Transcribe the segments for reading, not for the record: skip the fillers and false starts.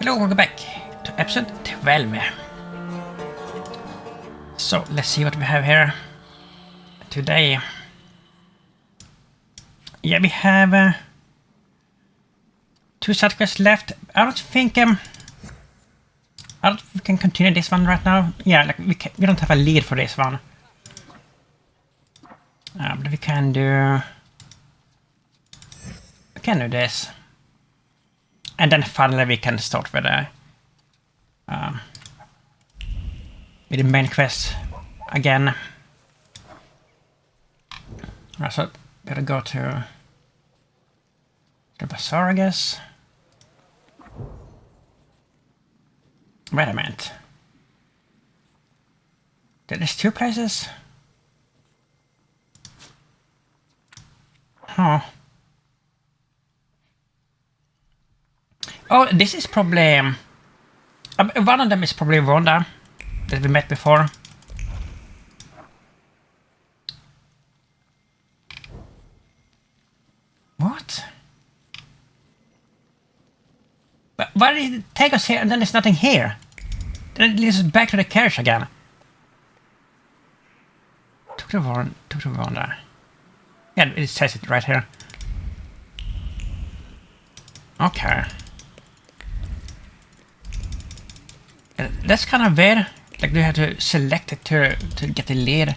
Hello, welcome back to episode 12. So, let's see what we have here today. Yeah, we have 2 side quests left. I don't think we can continue this one right now. Yeah, like we don't have a lead for this one. But we can do this. And then finally we can start with the main quest again. So better go to the bazaar, I guess. Wait a minute. There's 2 places? Huh. Oh, this is probably... one of them is probably Rhonda, that we met before. What? But why did it take us here and then there's nothing here? Then it leads us back to the carriage again. Took the Rhonda. Yeah, it says it right here. Okay. That's kind of weird. Like, you have to select it to get the lead.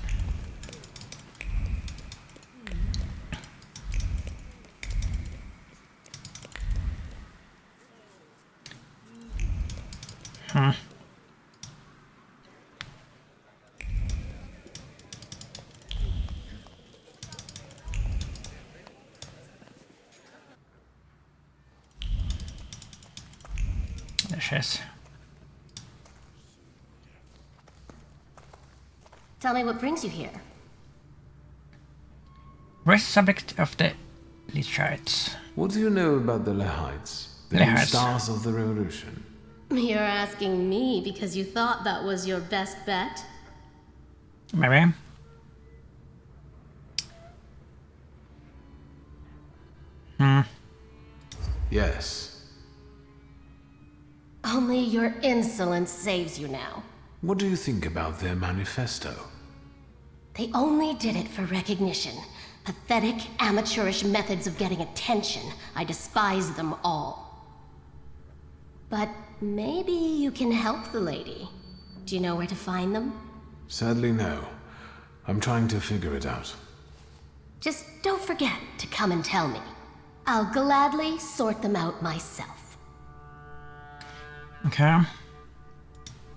There she is. Tell me what brings you here. Where's the subject of the Leachites? What do you know about the Lehites? The new stars of the revolution? You're asking me because you thought that was your best bet? Maybe. Yes. Only your insolence saves you now. What do you think about their manifesto? They only did it for recognition. Pathetic, amateurish methods of getting attention. I despise them all. But maybe you can help the lady. Do you know where to find them? Sadly, no. I'm trying to figure it out. Just don't forget to come and tell me. I'll gladly sort them out myself. Okay.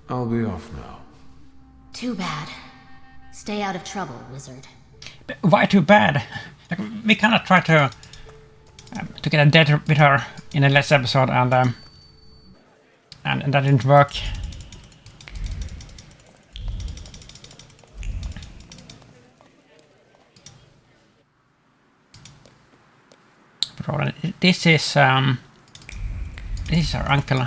I'll be off now. Too bad. Stay out of trouble, wizard. Why too bad? Like, we kind of tried to get a date with her in the last episode, and that didn't work. But this is our uncle.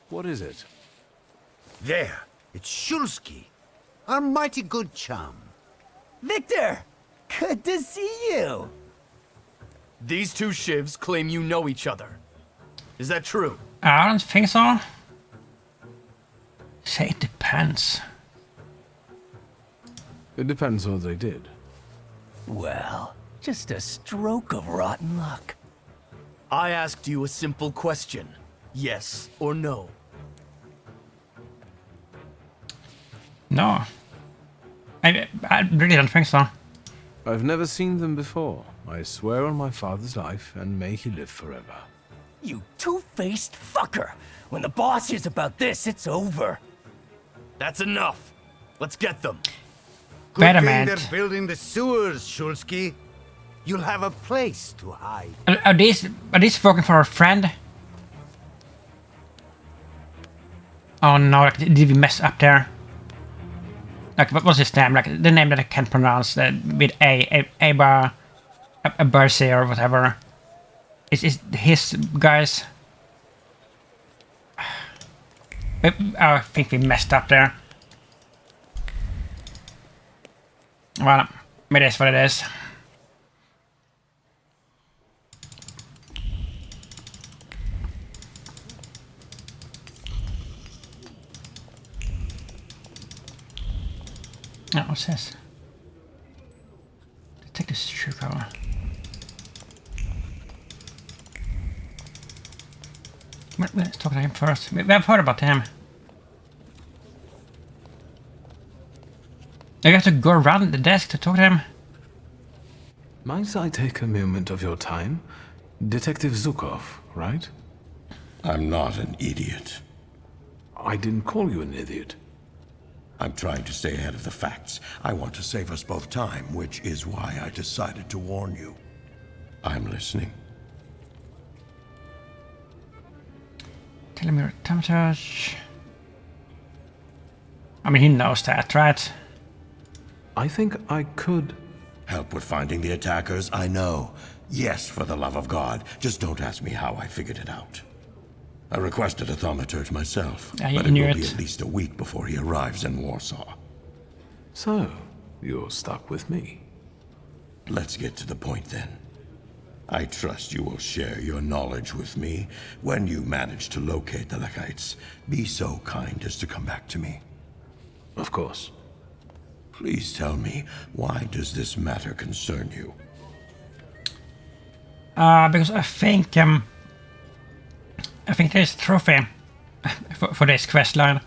What is it? There, it's Shulsky, our mighty good chum. Victor! Good to see you! These 2 shivs claim you know each other. Is that true? I don't think so. Say it depends. It depends on what they did. Well, just a stroke of rotten luck. I asked you a simple question. Yes or no? No. I really don't think so. I've never seen them before. I swear on my father's life, and may he live forever. You two-faced fucker! When the boss hears about this, it's over. That's enough. Let's get them. Wait a Good thing minute. they're building the sewers, Shulsky. You'll have a place to hide. Are these working for our friend? Oh no, like, did we mess up there? Like, what was his name? Like, the name that I can't pronounce with Aba, a Bercy or whatever. Is his guys? I think we messed up there. Well, it is what it is. Oh, what's this? Take this sugar. Let's talk to him first. We have heard about him. You have to go around the desk to talk to him. Might I take a moment of your time? Detective Zukov, right? I'm not an idiot. I didn't call you an idiot. I'm trying to stay ahead of the facts. I want to save us both time, which is why I decided to warn you. I'm listening. Tell him your Thaumaturge. I mean, he knows that, right? I think I could. Help with finding the attackers? I know. Yes, for the love of God. Just don't ask me how I figured it out. I requested a Thaumaturge myself, but it will be at least a week before he arrives in Warsaw. So, you're stuck with me. Let's get to the point then. I trust you will share your knowledge with me. When you manage to locate the Lekites, be so kind as to come back to me. Of course. Please tell me, why does this matter concern you? Because I think there's a trophy for this quest line.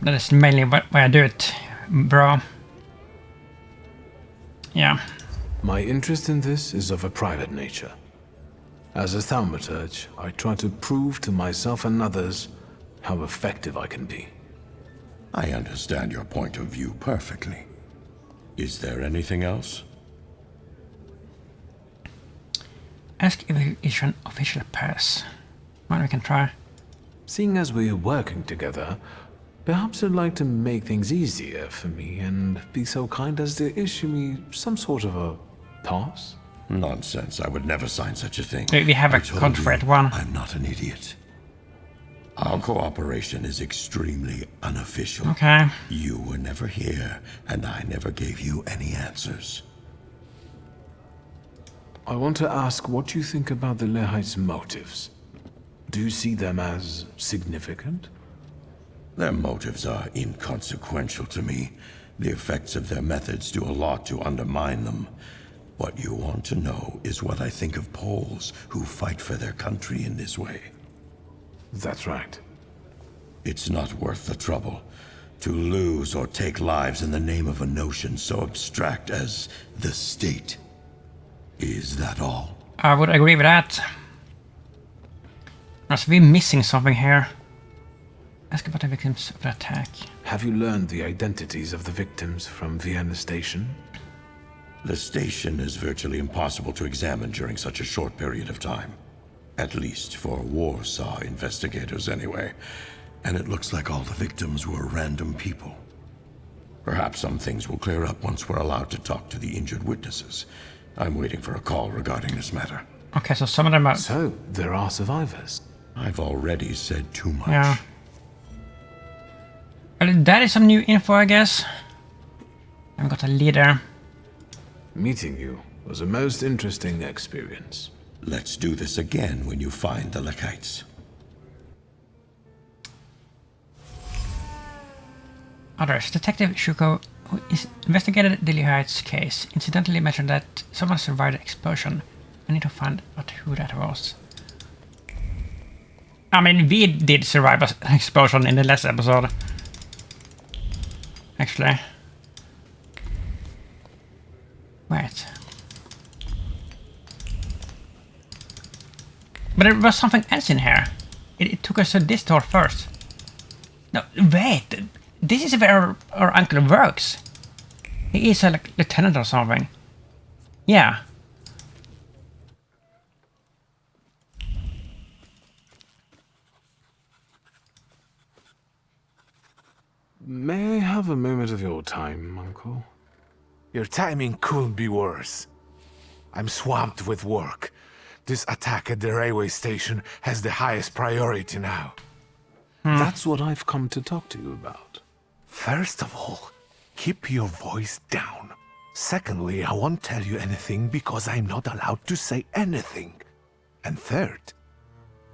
That is mainly why I do it, bro. Yeah. My interest in this is of a private nature. As a Thaumaturge, I try to prove to myself and others how effective I can be. I understand your point of view perfectly. Is there anything else? Ask if we issue an official pass. Well, we can try. Seeing as we're working together, perhaps you'd like to make things easier for me and be so kind as to issue me some sort of a pass? Nonsense, I would never sign such a thing. We have a contract one. I'm not an idiot. Our cooperation is extremely unofficial. Okay. You were never here, and I never gave you any answers. I want to ask what you think about the Lehites' motives. Do you see them as significant? Their motives are inconsequential to me. The effects of their methods do a lot to undermine them. What you want to know is what I think of Poles who fight for their country in this way. That's right. It's not worth the trouble to lose or take lives in the name of a notion so abstract as the state. Is that all? I would agree with that. Must be missing something here. Ask about the victims of the attack. Have you learned the identities of the victims from Vienna Station? The station is virtually impossible to examine during such a short period of time. At least for Warsaw investigators anyway. And it looks like all the victims were random people. Perhaps some things will clear up once we're allowed to talk to the injured witnesses. I'm waiting for a call regarding this matter. Okay, so some of them are... So, there are survivors. I've already said too much. Yeah. Well, that is some new info, I guess. I've got a leader. Meeting you was a most interesting experience. Let's do this again when you find the Lekites. Others. Detective Shuko, who investigated the Lehites case, incidentally mentioned that someone survived the explosion. I need to find out who that was. I mean, we did survive an explosion in the last episode. Actually. Wait. But there was something else in here. It took us to this door first. No, wait. This is where our uncle works. He is a lieutenant or something. Yeah. May I have a moment of your time, Uncle? Your timing couldn't be worse. I'm swamped with work. This attack at the railway station has the highest priority now. That's what I've come to talk to you about. First of all, keep your voice down. Secondly, I won't tell you anything because I'm not allowed to say anything. And third,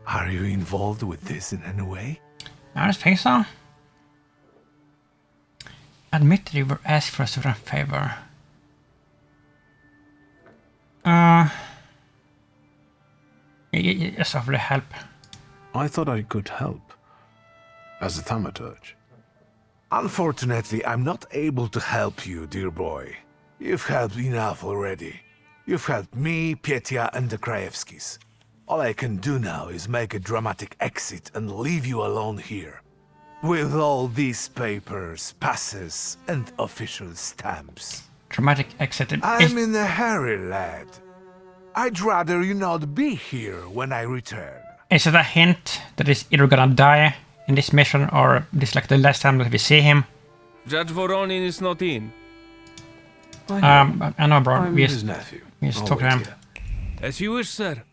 are you involved with this in any way? I don't think so. Admit that you were asked for a certain favor. Yes, offer the help. I thought I could help. As a Thaumaturge. Unfortunately, I'm not able to help you, dear boy. You've helped enough already. You've helped me, Petya, and the Krajewskis. All I can do now is make a dramatic exit and leave you alone here. With all these papers, passes, and official stamps. Dramatic exit. I'm in a hurry, lad. I'd rather you not be here when I return. Is it a hint that he's either gonna die in this mission or this like the last time that we see him? Judge Voronin is not in. I know, bro. I'm We his just nephew. talk to him. As you wish, sir.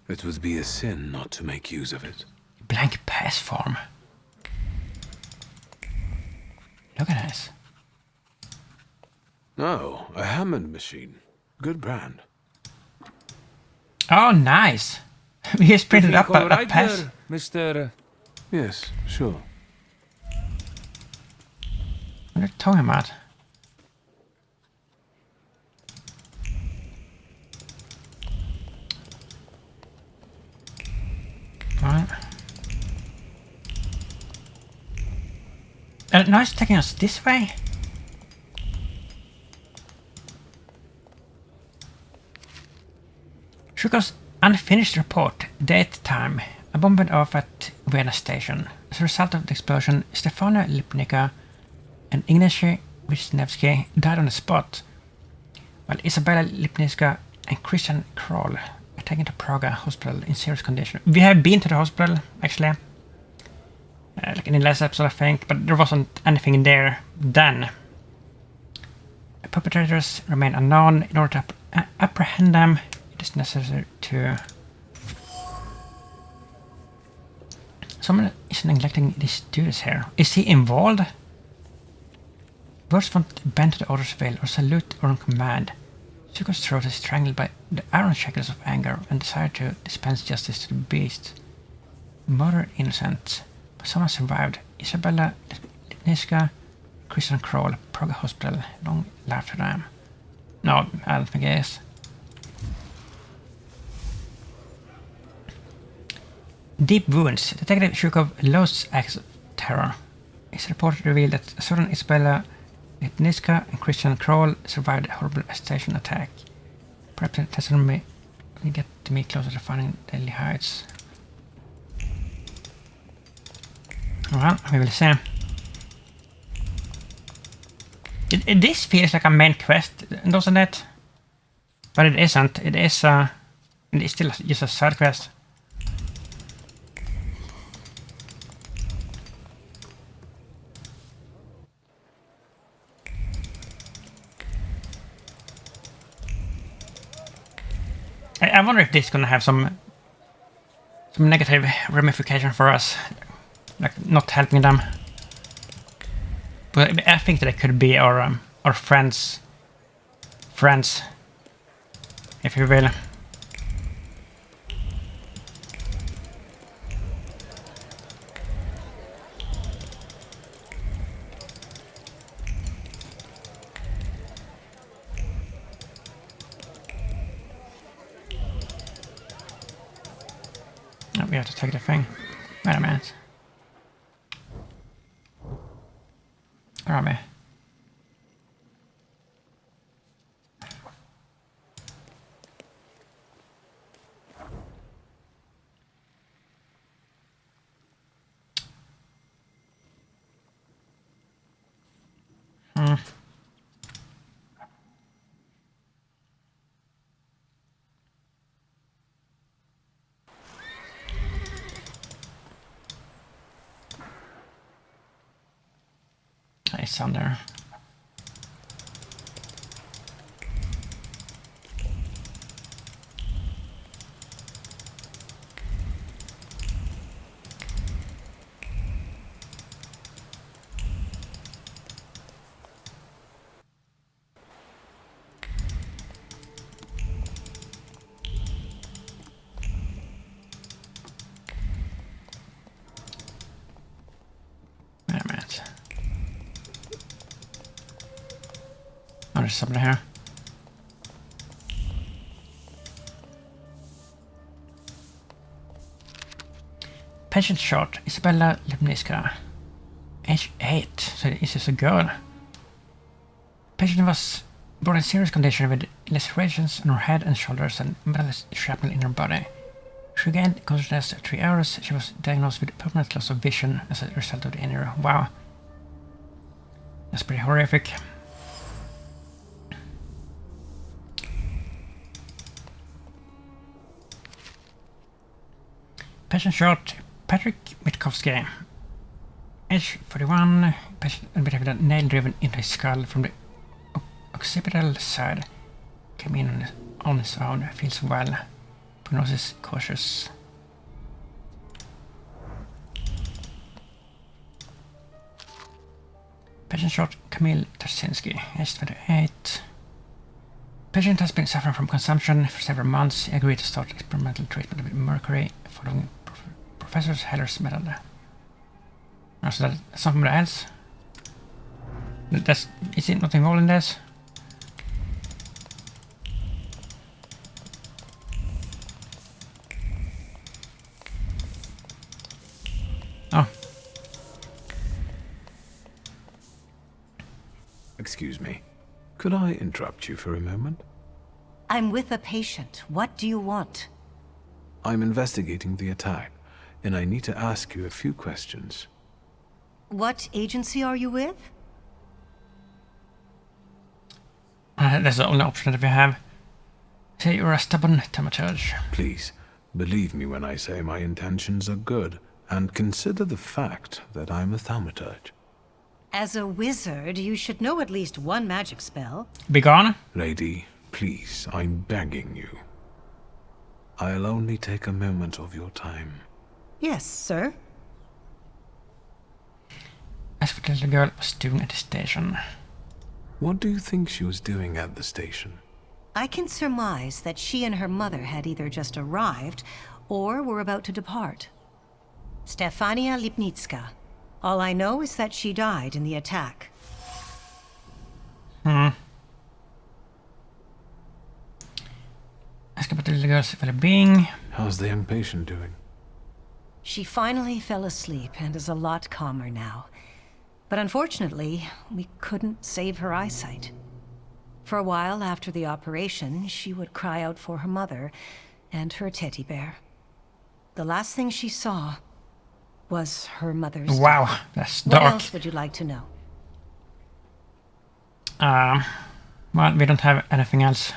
It would be a sin not to make use of it. Blank pass form. Look at this. Oh, a Hammond machine. Good brand. Oh, nice. We just printed up a Right pass. there, Mr. Yes, sure. What are you talking about? Right. Now it's taking us this way? Shukov's unfinished report. Date time. A bomb went off at Vienna station. As a result of the explosion, Stefana Lipnica and Ignacy Wisniewski died on the spot, while Isabella Lipnicka and Christian Kroll were taken to Praga hospital in serious condition. We have been to the hospital, actually. Like in the last episode, I think, but there wasn't anything there then. The perpetrators remain unknown. In order to apprehend them, it is necessary to... Someone is neglecting these duties here. Is he involved? Words won't bend to the orders of will or salute or on command. Zuko's throat is strangled by the iron shackles of anger and desire to dispense justice to the beast. Murder innocent. But someone survived. Isabella Lipnicka, Christian Kroll, Praga Hospital. Long life to them. No, I don't think it is. Deep wounds. Detective Zhukov loathes acts of terror. His report revealed that certain Isabella Lipnicka and Christian Kroll survived a horrible station attack. Perhaps the testimony will get to me closer to finding deadly heights. Well, we will see. This feels like a main quest, doesn't it? But it isn't. It is still just a side quest. I wonder if this is gonna have some negative ramification for us, like not helping them. But I think that it could be our friends, if you will. Oh, we have to take the thing. Wait a minute. Where are we? sound there. Wait a minute. Oh, there's something here. Patient short, Isabella Lipniska. Age 8, so this is a girl. Patient was brought in serious condition with lacerations on her head and shoulders and metal shrapnel in her body. She regained consciousness after 3 hours. She was diagnosed with permanent loss of vision as a result of the injury. Wow. That's pretty horrific. Patient short, Patrick Witkowski. Age 41. Patient admitted with a nail driven into his skull from the occipital side. Came in on his own. Feels well. Prognosis cautious. Patient short, Camille Tarsinski, age 28. Patient has been suffering from consumption for several months. He agreed to start experimental treatment with mercury following Professor Heller's method. Oh, so that's something else? Is it not involved in this? Oh. Excuse me. Could I interrupt you for a moment? I'm with a patient. What do you want? I'm investigating the attack, and I need to ask you a few questions. What agency are you with? That's the only option that we have. Say you're a stubborn Thaumaturge. Please, believe me when I say my intentions are good, and consider the fact that I'm a Thaumaturge. As a wizard, you should know at least one magic spell. Be gone? Lady, please, I'm begging you. I'll only take a moment of your time. Yes, sir. Ask what the little girl was doing at the station. What do you think she was doing at the station? I can surmise that she and her mother had either just arrived or were about to depart. Stefania Lipnitska. All I know is that she died in the attack. Ask about the little girl's well-being. How's the young patient doing? She finally fell asleep and is a lot calmer now. But unfortunately, we couldn't save her eyesight. For a while after the operation, she would cry out for her mother and her teddy bear. The last thing she saw was her mother's Wow, death. that's dark. What else would you like to know? Well, we don't have anything else.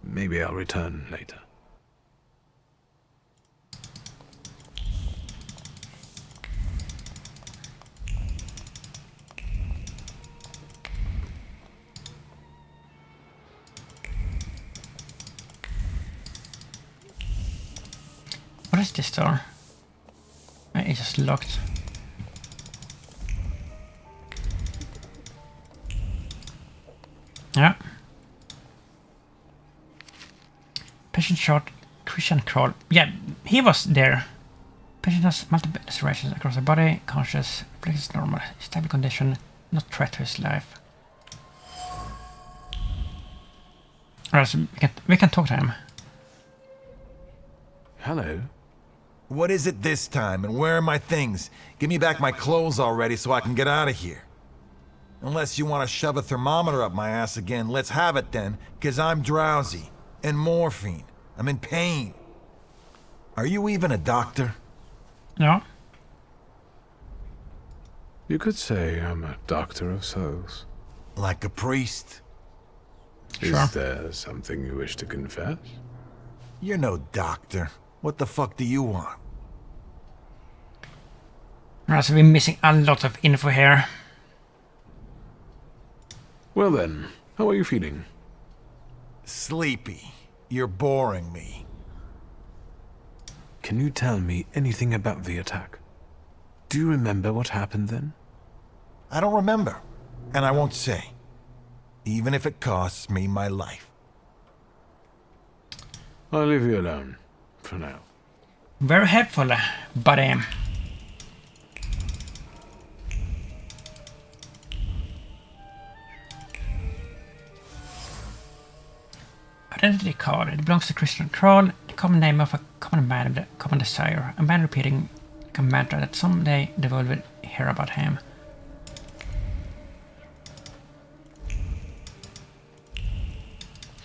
Maybe I'll return later. What is this door? It's just locked. Yeah. Patient short, Christian Kroll. Yeah, he was there. Patient has multiple lacerations across the body, conscious, reflexes normal, stable condition, not threat to his life. Alright, so we can talk to him. Hello. What is it this time, and where are my things? Give me back my clothes already so I can get out of here. Unless you want to shove a thermometer up my ass again, let's have it then, because I'm drowsy. And morphine. I'm in pain. Are you even a doctor? No. You could say I'm a doctor of souls. Like a priest? Sure. Is there something you wish to confess? You're no doctor. What the fuck do you want? Alright, so we're missing a lot of info here. Well then, how are you feeling? Sleepy. You're boring me. Can you tell me anything about the attack? Do you remember what happened then? I don't remember, and I won't say. Even if it costs me my life. I'll leave you alone, for now. Very helpful, buddy. Identity card. It belongs to Christian Kroll, the common name of a common man with a common desire. A man repeating a mantra that someday the world will hear about him.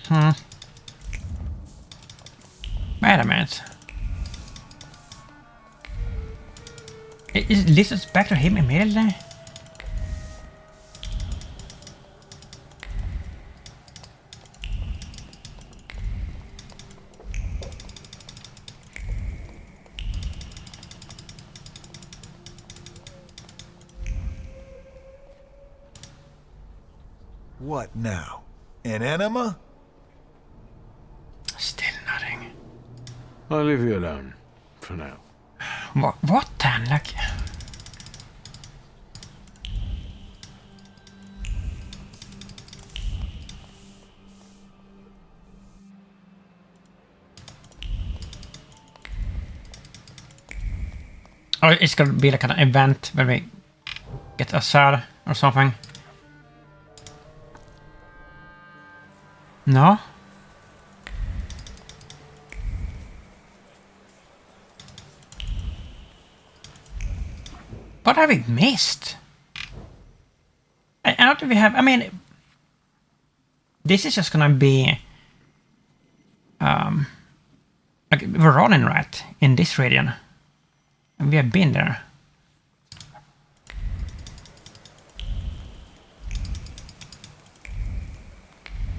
Wait a minute. Is Lizard's back to him immediately? What now? An enema? Still nothing. I'll leave you alone, for now. What then? Like... Oh, it's gonna be like an event where we get a cell or something. No? What have we missed? I don't think we have... I mean... This is just gonna be... like, we're running right in this region. And we have been there.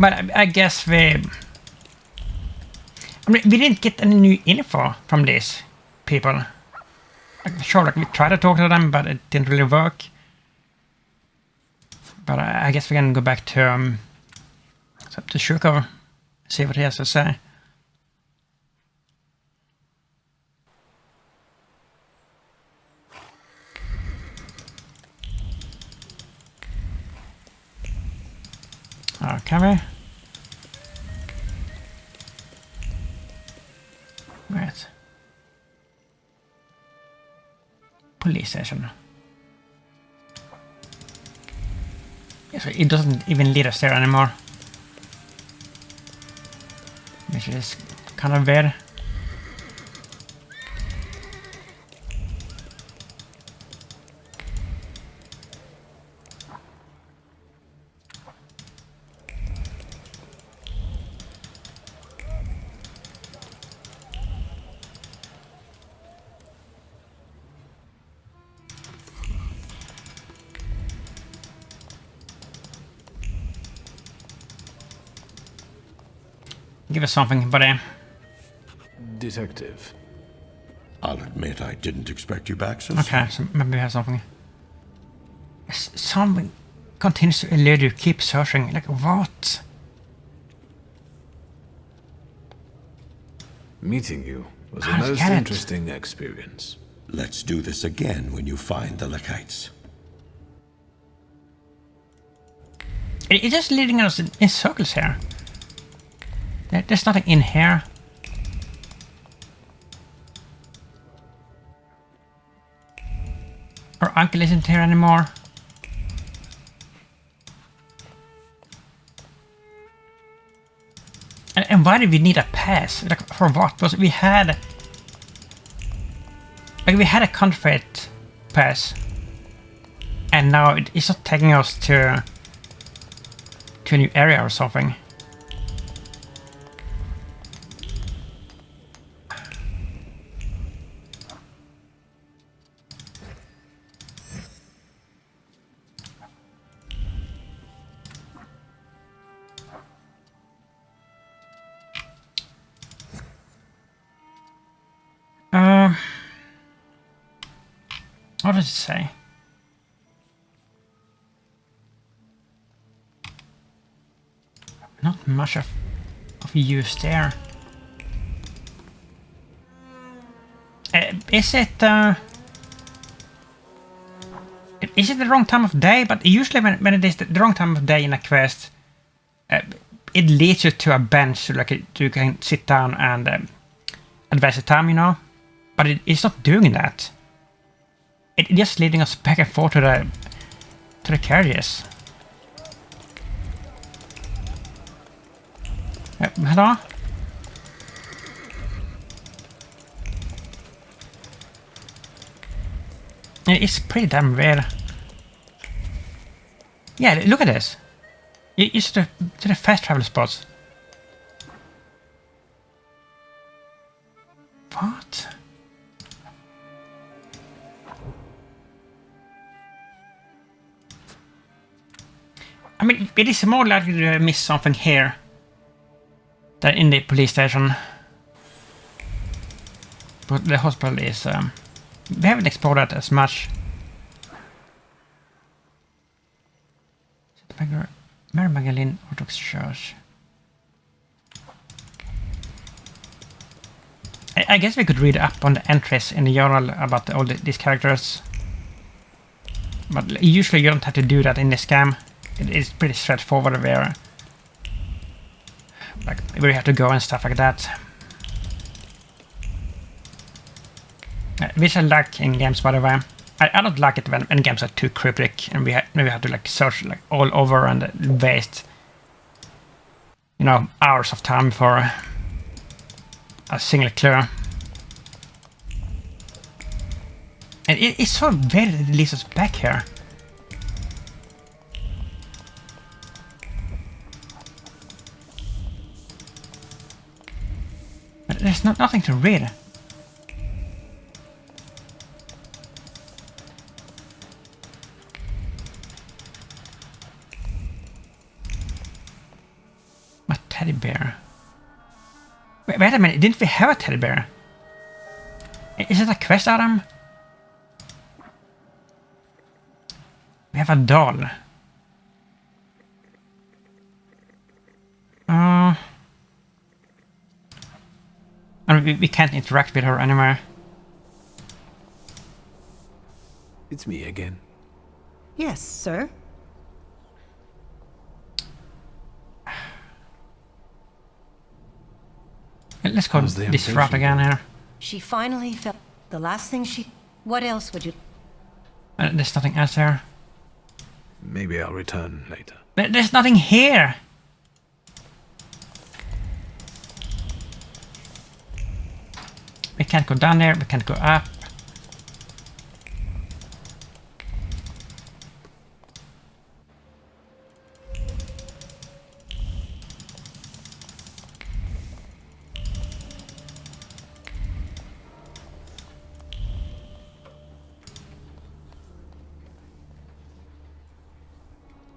But I guess we... I mean, we didn't get any new info from these people. Sure, like we tried to talk to them, but it didn't really work. But I guess we can go back to Shukov, see what he has to say. Can we? Right. Police station. Yeah, so it doesn't even lead us there anymore. Which is kind of weird. Give us something, buddy. Detective. I'll admit I didn't expect you back so soon. Okay, so maybe we have something. Something continues to elude you. Keep searching. Like, what? Meeting you was a I most get it. interesting experience. Let's do this again when you find the Lekites. It's just leading us in circles here. There's nothing in here. Our uncle isn't here anymore. And why did we need a pass? Like, for what? Because we had... Like, we had a counterfeit pass. And now it's not taking us to a new area or something. What does it say? much of use there. Is it the wrong time of day? But usually when it is the wrong time of day in a quest, it leads you to a bench so like you can sit down and advance the time, you know. But it's not doing that. It's just leading us back and forth to the carriages. Hello? It's pretty damn weird. Yeah, look at this. It's to the fast travel spots. What? I mean, it is more likely to miss something here than in the police station. But the hospital is... we haven't explored that as much. Mary Magdalene Orthodox Church. I guess we could read up on the entries in the journal about all these characters. But usually you don't have to do that in this game. It is pretty straightforward where... like, where you have to go and stuff like that. Which I like in games, by the way. I don't like it when games are too cryptic and we have to like search like all over and waste, you know, hours of time for a single clue. And it's so weird that it leads us back here. But there's nothing to read. Teddy bear. Wait a minute, didn't we have a teddy bear? Is it a quest item? We have a doll. And we can't interact with her anymore. It's me again. Yes, sir. Let's go this route again here. She finally felt the last thing she... What else would you... There's nothing else there. Maybe I'll return later. There's nothing here. We can't go down there, we can't go up.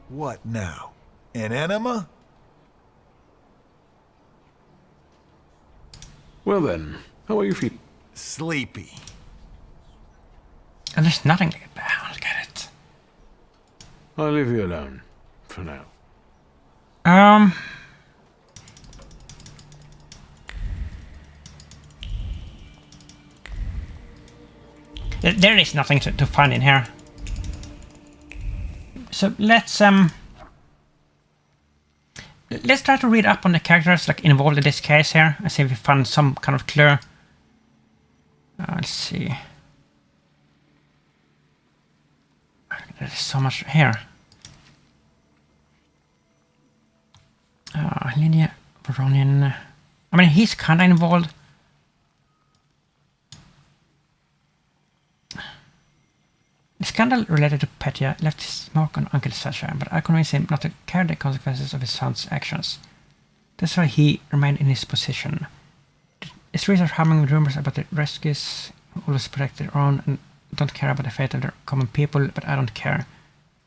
What now? An enema? Well then, how are you feeling? Sleepy. And there's nothing. I don't get it. I'll leave you alone. For now. There is nothing to find in here. So let's try to read up on the characters like involved in this case here and see if we find some kind of clue. Let's see. There's so much here. Lydia Ronin. I mean, he's kind of involved. The scandal related to Petya left his mark on Uncle Sasha, but I convinced him not to carry the consequences of his son's actions. That's why he remained in his position. The streets are humming with rumors about the rescues who always protect their own and don't care about the fate of their common people, but I don't care.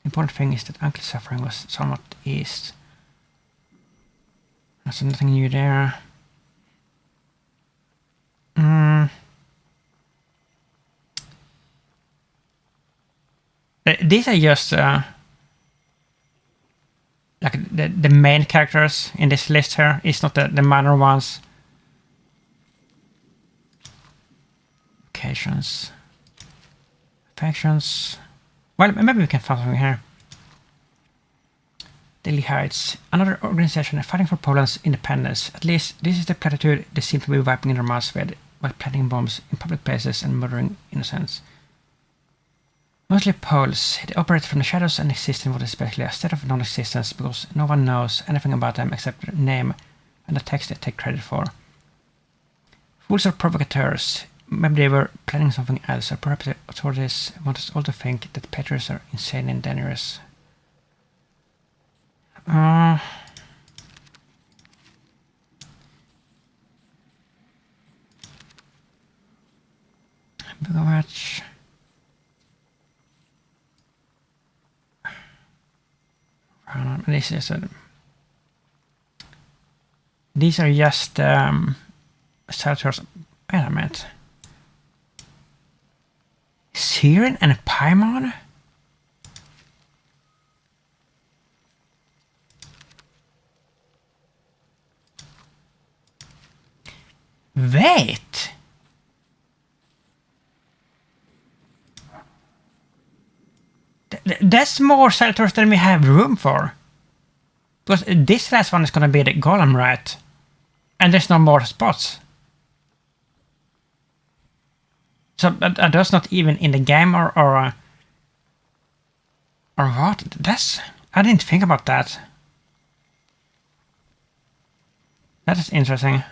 The important thing is that Uncle's suffering was somewhat eased. So nothing new there. These are just like the main characters in this list here. It's not the minor ones. Occasions. Factions. Well, maybe we can find something here. Daily Heights. Another organization fighting for Poland's independence. At least this is the platitude they seem to be wiping their mouths with while planting bombs in public places and murdering innocents. Mostly Poles, they operate from the shadows and exist in what is basically a state of non-existence because no one knows anything about them except their name and the text they take credit for. Fools or provocateurs. Maybe they were planning something else, or perhaps the authorities want us all to think that patriots are insane and dangerous. Watch. This is these are just shelters. Wait a minute. Syrian and Paimon? Wait! That's more shelters than we have room for. Because this last one is gonna be the golem, right? And there's no more spots. So are those not even in the game or what? I didn't think about that. That is interesting.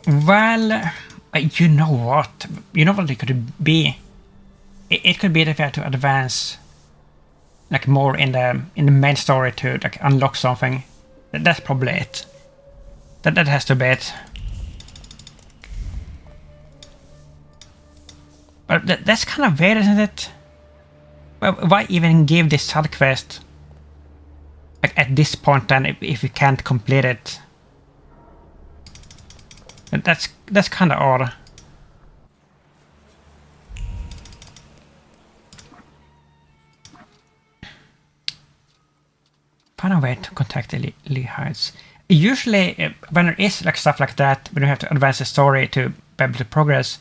Well, you know what? You know what it could be? It could be that we have to advance like more in the main story to like unlock something. That's probably it. That has to be it. But that's kind of weird, isn't it? Well, why even give this side quest like at this point then if you can't complete it? That's kind of odd. Find a way to contact the Lee Heights. Usually, when there is like stuff like that, when you have to advance the story to be able to progress,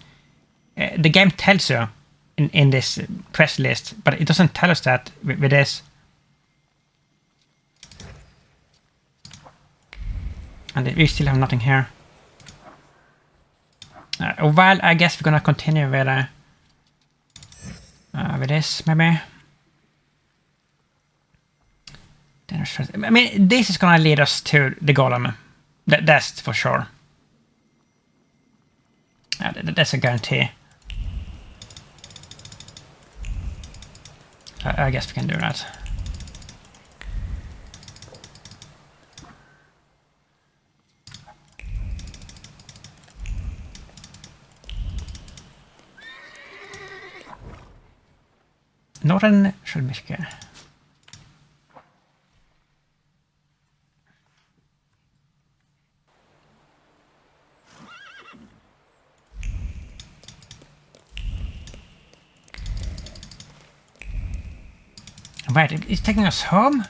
the game tells you in this quest list, but it doesn't tell us that with this. And we still have nothing here. Well, I guess we're gonna continue with this, maybe. I mean, this is gonna lead us to the golem. That's for sure. That's a guarantee. I guess we can do that. Northern Skölmyske. Wait, it's taking us home?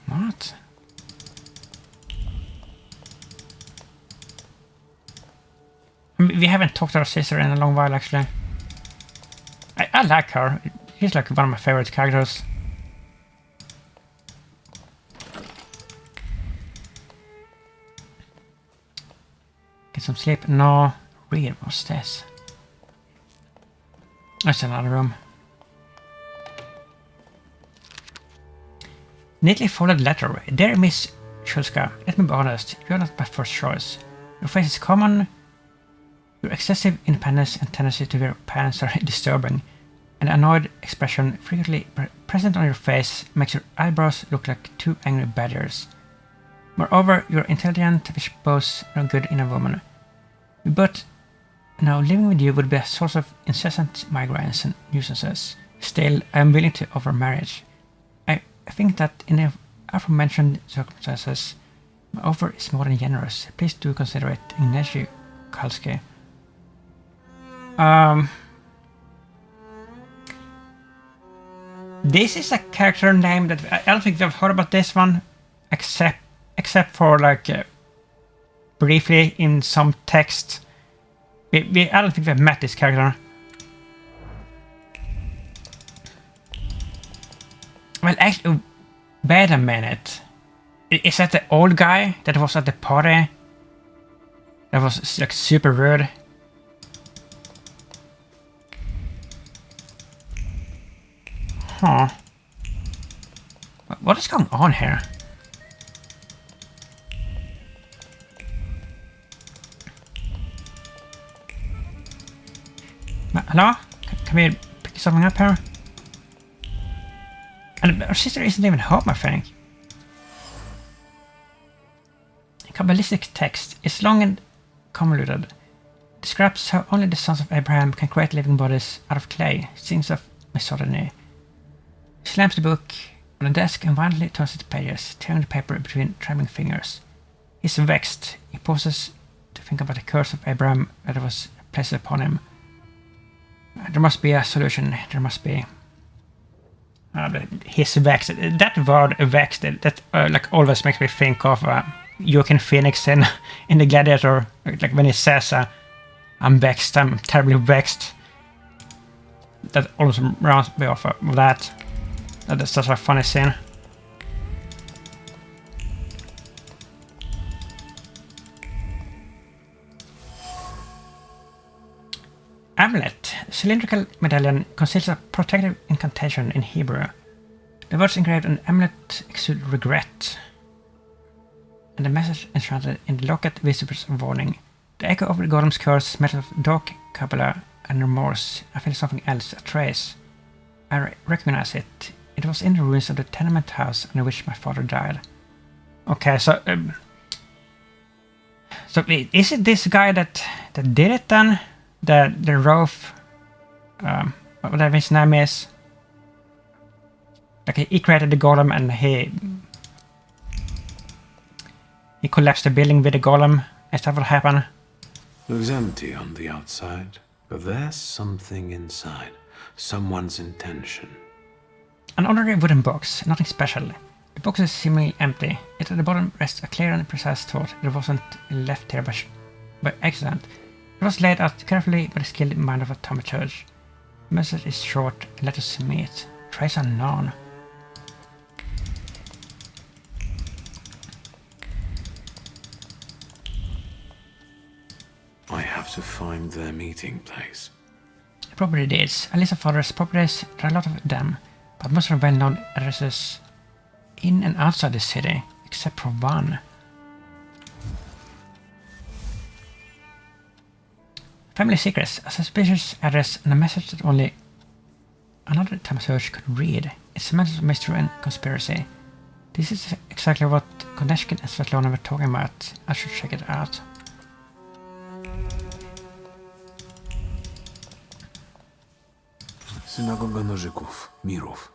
What? We haven't talked to our sister in a long while, actually. I like her. She's like one of my favorite characters. Get some sleep. No. Read. What's this? That's another room. Neatly folded letter. Dear Miss Schulska, let me be honest. You're not my first choice. Your face is common. Your excessive independence and tendency to wear pants are disturbing. An annoyed expression frequently present on your face makes your eyebrows look like two angry badgers. Moreover, you're intelligent, which boasts no good in a woman. But now living with you would be a source of incessant migraines and nuisances. Still, I am willing to offer marriage. I think that aforementioned circumstances, my offer is more than generous. Please do consider it. Ignacy Kalski. This is a character name that I don't think we've heard about this one, except for like briefly in some text. I don't think we've met this character. Well, actually, wait a minute. Is that the old guy that was at the party? That was like super rude. Huh. What is going on here? Hello? Can we pick something up here? And our sister isn't even home, I think. Kabbalistic text is long and convoluted. Describes how only the sons of Abraham can create living bodies out of clay, scenes of misogyny. He slams the book on the desk and violently turns its pages, tearing the paper between trembling fingers. He's vexed. He pauses to think about the curse of Abraham that was placed upon him. There must be a solution. There must be. He's vexed. That word vexed, that like always makes me think of Joaquin Phoenix in the Gladiator, like when he says, "I'm vexed. I'm terribly vexed." That always rounds me off of that. That's such a funny scene. Amulet. The cylindrical medallion conceals a protective incantation in Hebrew. The words engraved on the amulet exude regret, and the message enshrouded in the locket whispers a warning. The echo of the golem's curse smells of dark Kabbalah and remorse. I feel something else, a trace. I recognize it. It was in the ruins of the tenement house in which my father died. Okay, so is it this guy that did it then? The Rofe, whatever his name is. Like he created the golem and he collapsed the building with the golem. Is that what happened? Looks empty on the outside, but there's something inside. Someone's intention. An ordinary wooden box, nothing special. The box is seemingly empty, yet at the bottom rests a clear and precise thought that wasn't left here by accident. It was laid out carefully by the skilled mind of a Thaumaturge. The message is short, let us meet. Trace unknown. I have to find their meeting place. Property deeds. A list of father's properties, there are a lot of them, but most are well-known addresses in and outside the city, except for one. Family secrets, a suspicious address and a message that only another Thaumaturge could read. It's a message of mystery and conspiracy. This is exactly what Konechkin and Svetlana were talking about. I should check it out. Synagoga Nożyków, Mirów.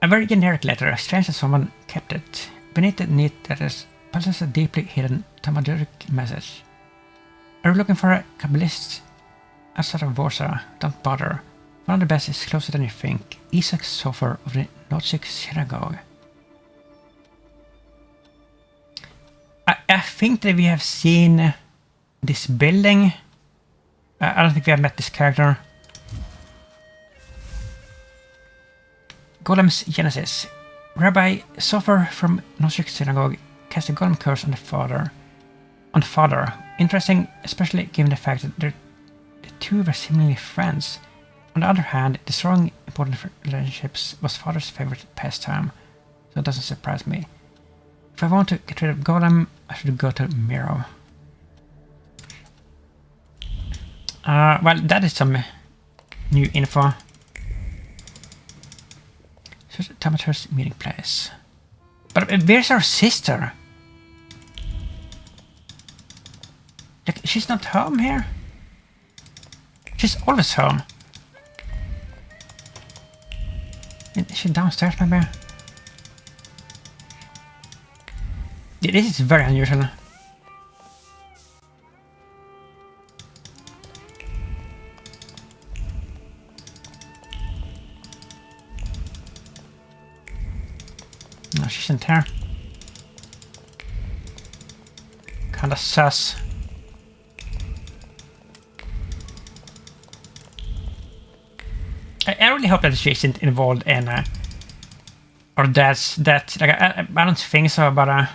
A very generic letter, strange that someone kept it. Beneath the neat letters pulses a deeply hidden Thaumaturgic message. Are you looking for a Kabbalist outside of Warsaw? Don't bother. One of the best is closer than you think. Isaac Sofer of the Nozyk Synagogue. I think that we have seen this building. I don't think we have met this character. Golem's Genesis. Rabbi Sofer from Nozyk Synagogue cast a golem curse on the father. Interesting, especially given the fact that the two were seemingly friends. On the other hand, destroying important relationships was father's favorite pastime, so it doesn't surprise me. If I want to get rid of Golem, I should go to Miro. Well, that is some new info. So Thaumaturge's meeting place. But where's our sister? Like, she's not home here? She's always home. Is she downstairs maybe? This is very unusual. No, she isn't here. Kinda sus. I really hope that she isn't involved in or that's that. Like I don't think so, but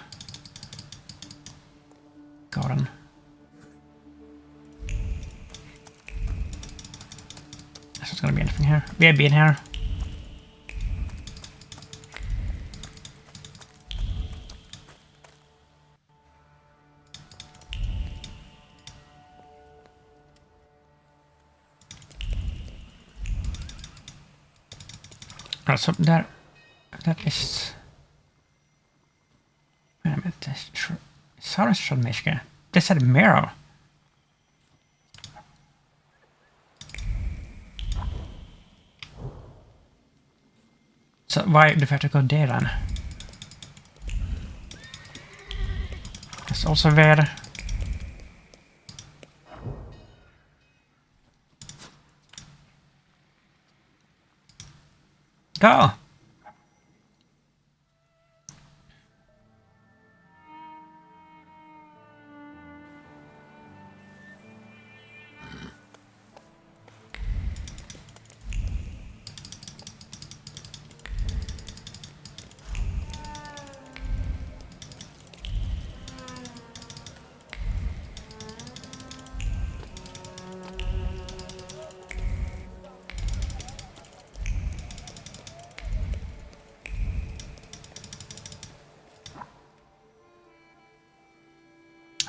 Gordon. There's not gonna be anything here. We have been here. So that is. Wait a minute, that's true. Soundenstrommishke. This had a mirror. So why do we have to go there then? That's also weird. Go!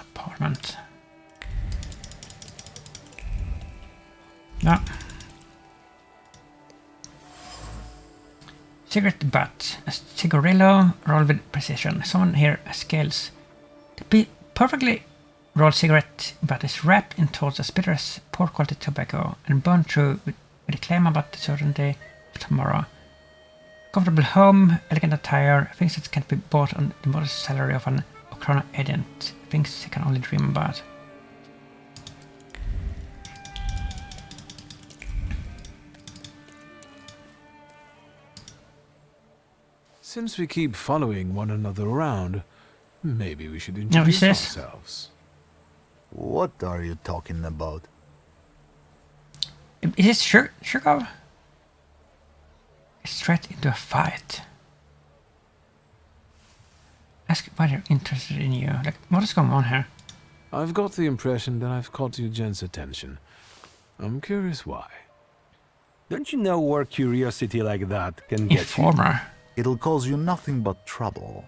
Apartment. No. Cigarette butt. A cigarillo rolled with precision. Someone here has skills. The perfectly rolled cigarette butt is wrapped in thoughts as bitter as poor quality tobacco and burned through with a claim about the certainty of tomorrow. Comfortable home, elegant attire, things that can't be bought on the modest salary of an Ochrona agent. Things he can only dream about. Since we keep following one another around, maybe we should introduce ourselves. What are you talking about? Is this Shurkov? Straight into a fight. Ask why they're interested in you. Like, what is going on here? I've got the impression that I've caught Eugen's attention. I'm curious why. Don't you know where curiosity like that can get Informer. You? It'll cause you nothing but trouble.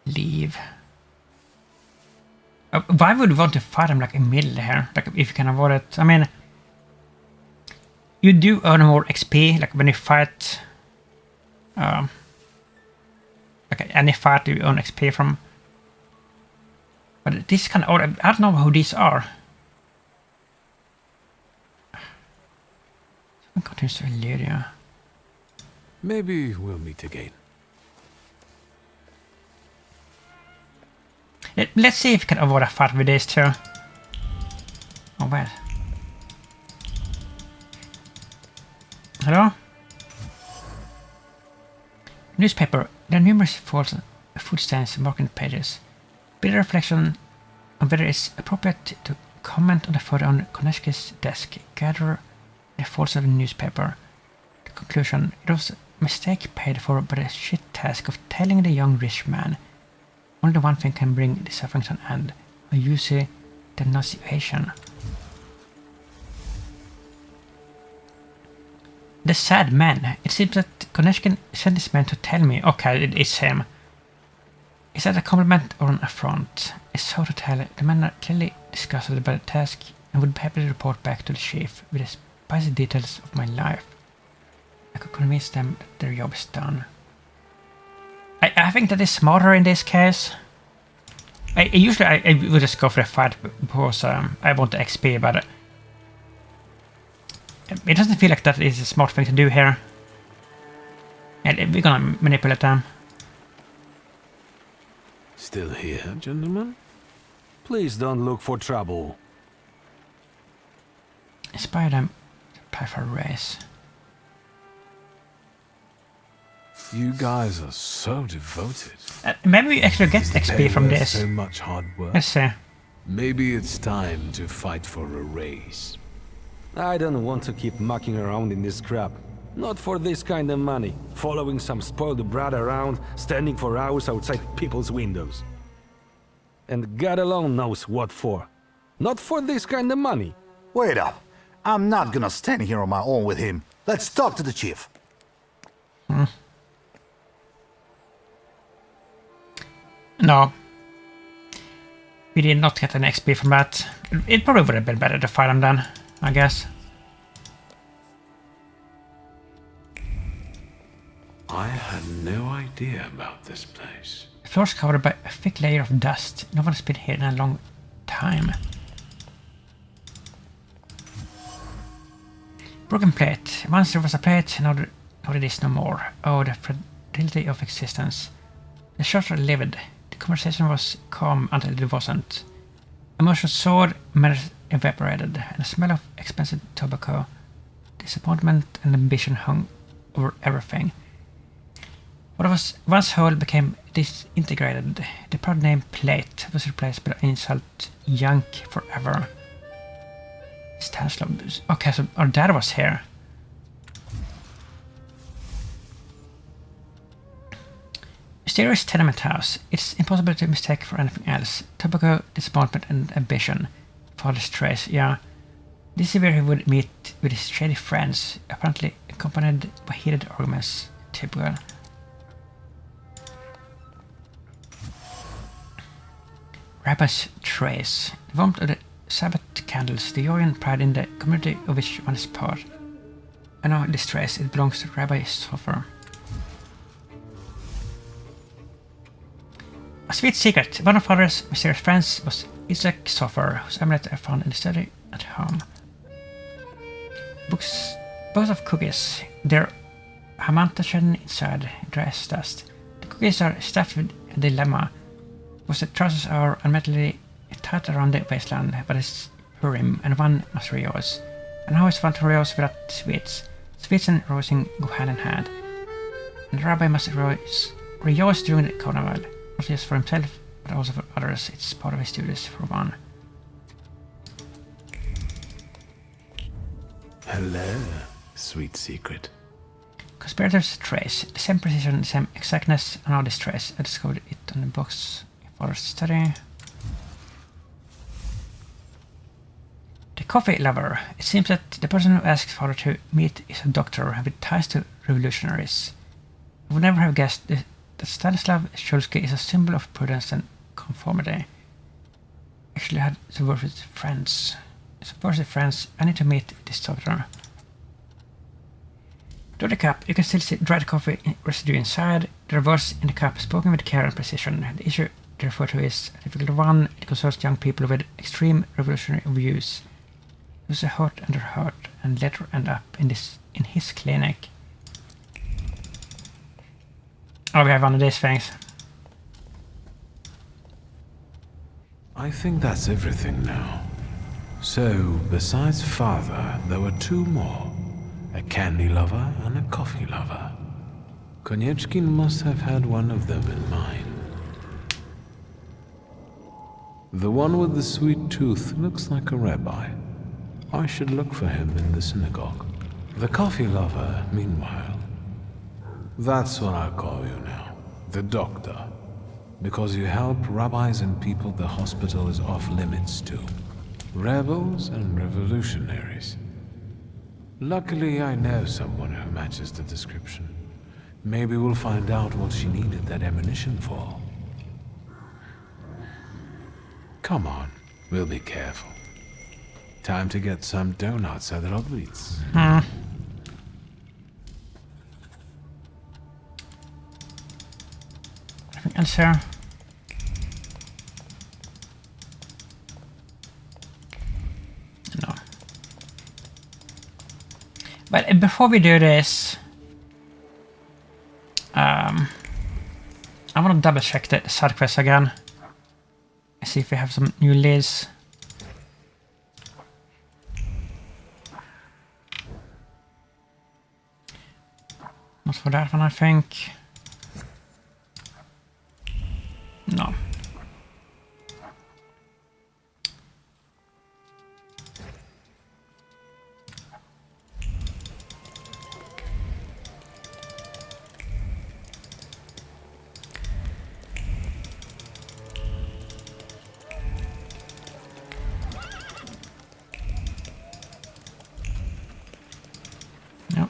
Leave. Why would you want to fight him like immediately here? Like if you can avoid it. I mean, you do earn more XP like when you fight. Like any fight you earn XP from. But this is kind of odd. I don't know who these are. Someone continues to elude you. Maybe we'll meet again. Let's see if we can avoid a fight with these two. Oh, well. Hello? Newspaper. There are numerous false food stands marking the pages. Build a reflection on whether it's appropriate to comment on the photo on Konechki's desk. Gather the faults of the newspaper. The conclusion. It was a mistake paid for by the shit task of telling the young rich man. Only one thing can bring the suffering to an end. A UC denunciation. The sad man. It seems that Konechkin sent this man to tell me. Okay, it is him. Is that a compliment or an affront? It's so to tell. The man are clearly disgusted about the task and would be happy to report back to the chief with the spicy details of my life. I could convince them that their job is done. I think that is smarter in this case. Usually I would just go for a fight because I want the XP, but It doesn't feel like that is a smart thing to do here. And we're gonna manipulate them. Still here, gentlemen? Please don't look for trouble. Inspire them to apply for a race. You guys are so devoted. Maybe we actually get XP from this. So much hard work. Let's see. Maybe it's time to fight for a race. I don't want to keep mucking around in this crap. Not for this kind of money. Following some spoiled brat around, standing for hours outside people's windows. And God alone knows what for. Not for this kind of money. Wait up. I'm not gonna stand here on my own with him. Let's talk to the chief. No. We did not get an XP from that. It probably would have been better to fight him then, I guess. I had no idea about this place. The floor is covered by a thick layer of dust. No one's been here in a long time. Broken plate. Once there was a plate, now there is no more. Oh, the fragility of existence. The shots are livid. The conversation was calm until it wasn't. Emotion soared, manners evaporated, and the smell of expensive tobacco, disappointment and ambition hung over everything. What was once whole became disintegrated. The proud name plate was replaced by the insult junk forever. Stanislav. Okay, so our dad was here. Mysterious tenement house. It's impossible to mistake for anything else. Tobacco, disappointment, and ambition. Father's trace, yeah. This is where he would meet with his shady friends, apparently accompanied by heated arguments. Typical. Rabbi's trace. The warmth of the Sabbath candles, the joy and pride in the community of which one is part. I know this trace, it belongs to Rabbi Sofer. A sweet secret. One of Father's mysterious friends was Isaac Sofer, whose amulet I found in the study at home. Books, both of cookies. They're hamantaschen inside, dry as dust. The cookies are stuffed with a dilemma. Was the trousers are unmetallically tight around the waistline, but it's Purim, and one must rejoice. And how is one to rejoice without sweets? Sweets and rejoicing go hand in hand. And the rabbi must rejoice during the carnival. Not just for himself, but also for others. It's part of his duties, for one. Hello, sweet secret. Conspirator's trace. The same precision, the same exactness, and all this trace. I discovered it on the box in Father's study. The coffee lover. It seems that the person who asks Father to meet is a doctor with ties to revolutionaries. I would never have guessed that Stanislav Shulsky is a symbol of prudence and conformity. Actually had subversive friends. Subversive friends, I need to meet this doctor. Through the cup, you can still see dried coffee residue inside. The reverse in the cup, spoken with care and precision. The issue they refer to is a difficult one. It concerns young people with extreme revolutionary views. There's a hurt under hurt, and later end up in his clinic. Oh, we have one of these things. I think that's everything now. So, besides Father, there were two more. A candy lover and a coffee lover. Konieczkin must have had one of them in mind. The one with the sweet tooth looks like a rabbi. I should look for him in the synagogue. The coffee lover, meanwhile. That's what I call you now. The doctor. Because you help rabbis and people the hospital is off limits to. Rebels and revolutionaries. Luckily, I know someone who matches the description. Maybe we'll find out what she needed that ammunition for. Come on, we'll be careful. Time to get some donuts at Rodwitz. Anything else here? No. But before we do this, I want to double check the side quest again. See if we have some new leads. Not for that one, I think. No. Yep.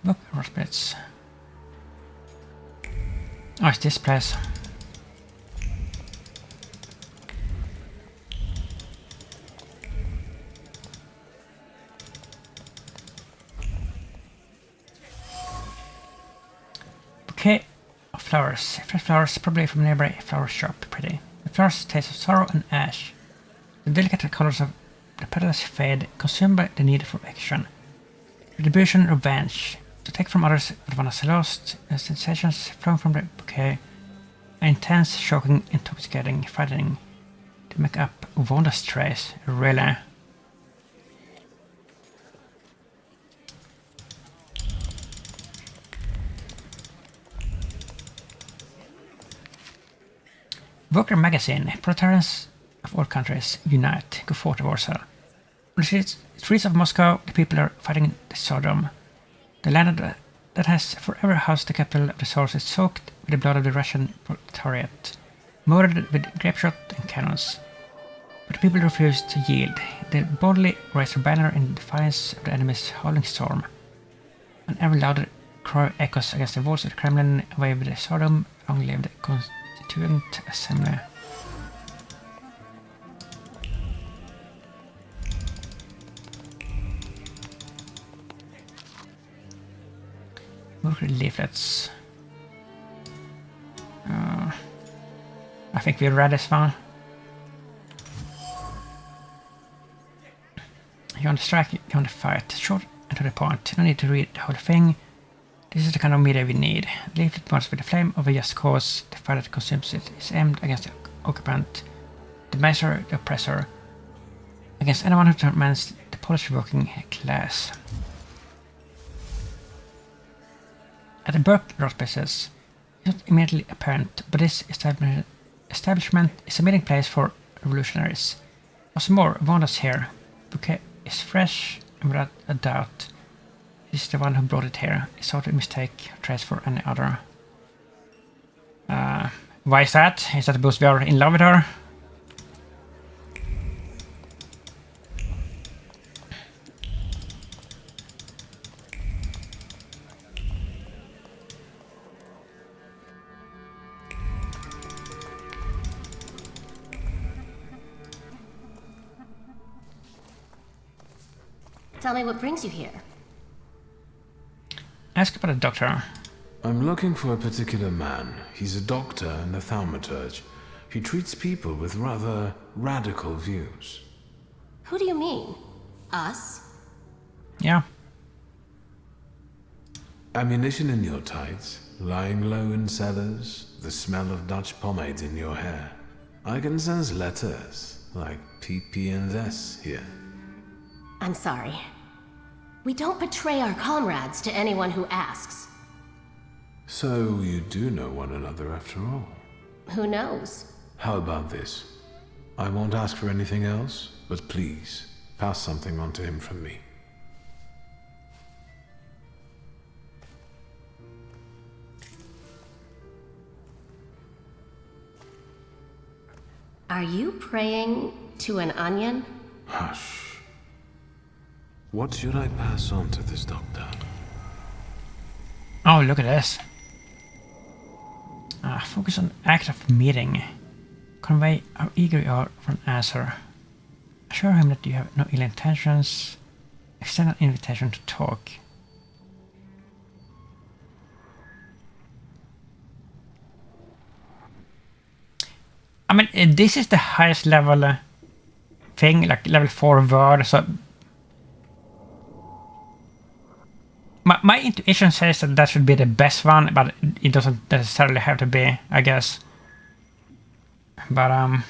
Look, Rospits. Oh, it's this place. Bouquet of flowers. Fresh flowers, probably from a nearby flower shop. Pretty. The flowers taste of sorrow and ash. The delicate colors of the petals fade, consumed by the need for action. Retribution, revenge. To take from others what one has lost, sensations flowing from the bouquet. Intense, shocking, intoxicating, frightening. To make up wondrous trace, really. Worker Magazine. Proletarians of all countries unite, go forth to Warsaw. On the streets of Moscow, the people are fighting the Sodom. The land that has forever housed the capital of the Tsars is soaked with the blood of the Russian proletariat, murdered with grapeshot and cannons. But the people refuse to yield. They boldly raise their banner in defiance of the enemy's howling storm. An ever louder cry echoes against the walls of the Kremlin, away with the Sodom, long live the Constituent Assembly. Worker leaflets. I think we read this one. You want to strike, you want to fight. Short and to the point. No need to read the whole thing. This is the kind of media we need. The leaflet burns with the flame of a just cause. The fire that consumes it is aimed against the occupant, the master, the oppressor, against anyone who torments the Polish working class. At the Burke Rothbases, it's not immediately apparent, but this establishment is a meeting place for revolutionaries. What's more, Wanda's here. Bouquet is fresh, and without a doubt, this is the one who brought it here. It's not a mistake or trace for any other. Why is that? Is that because we are in love with her? Tell me what brings you here. Ask about the doctor. I'm looking for a particular man. He's a doctor and a thaumaturge. He treats people with rather radical views. Who do you mean? Us? Yeah. Ammunition in your tights, lying low in cellars, the smell of Dutch pomade in your hair. I can sense letters, like PP and S here. I'm sorry. We don't betray our comrades to anyone who asks. So you do know one another after all. Who knows? How about this? I won't ask for anything else, but please, pass something on to him from me. Are you praying to an onion? Hush. What should I pass on to this doctor? Oh, look at this. Focus on act of meeting. Convey how eager you are for an answer. Assure him that you have no ill intentions. Extend an invitation to talk. I mean, this is the highest level thing, like level 4 word, so... My intuition says that that should be the best one, but it doesn't necessarily have to be, I guess. But,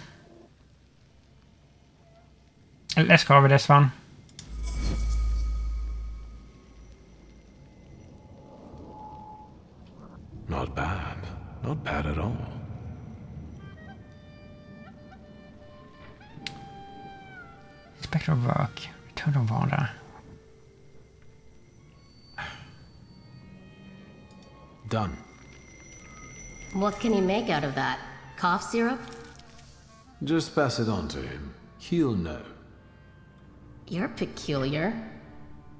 let's go with this one. Not bad. Not bad at all. Spectral work. Return to water. Done. What can you make out of that? Cough syrup? Just pass it on to him. He'll know. You're peculiar.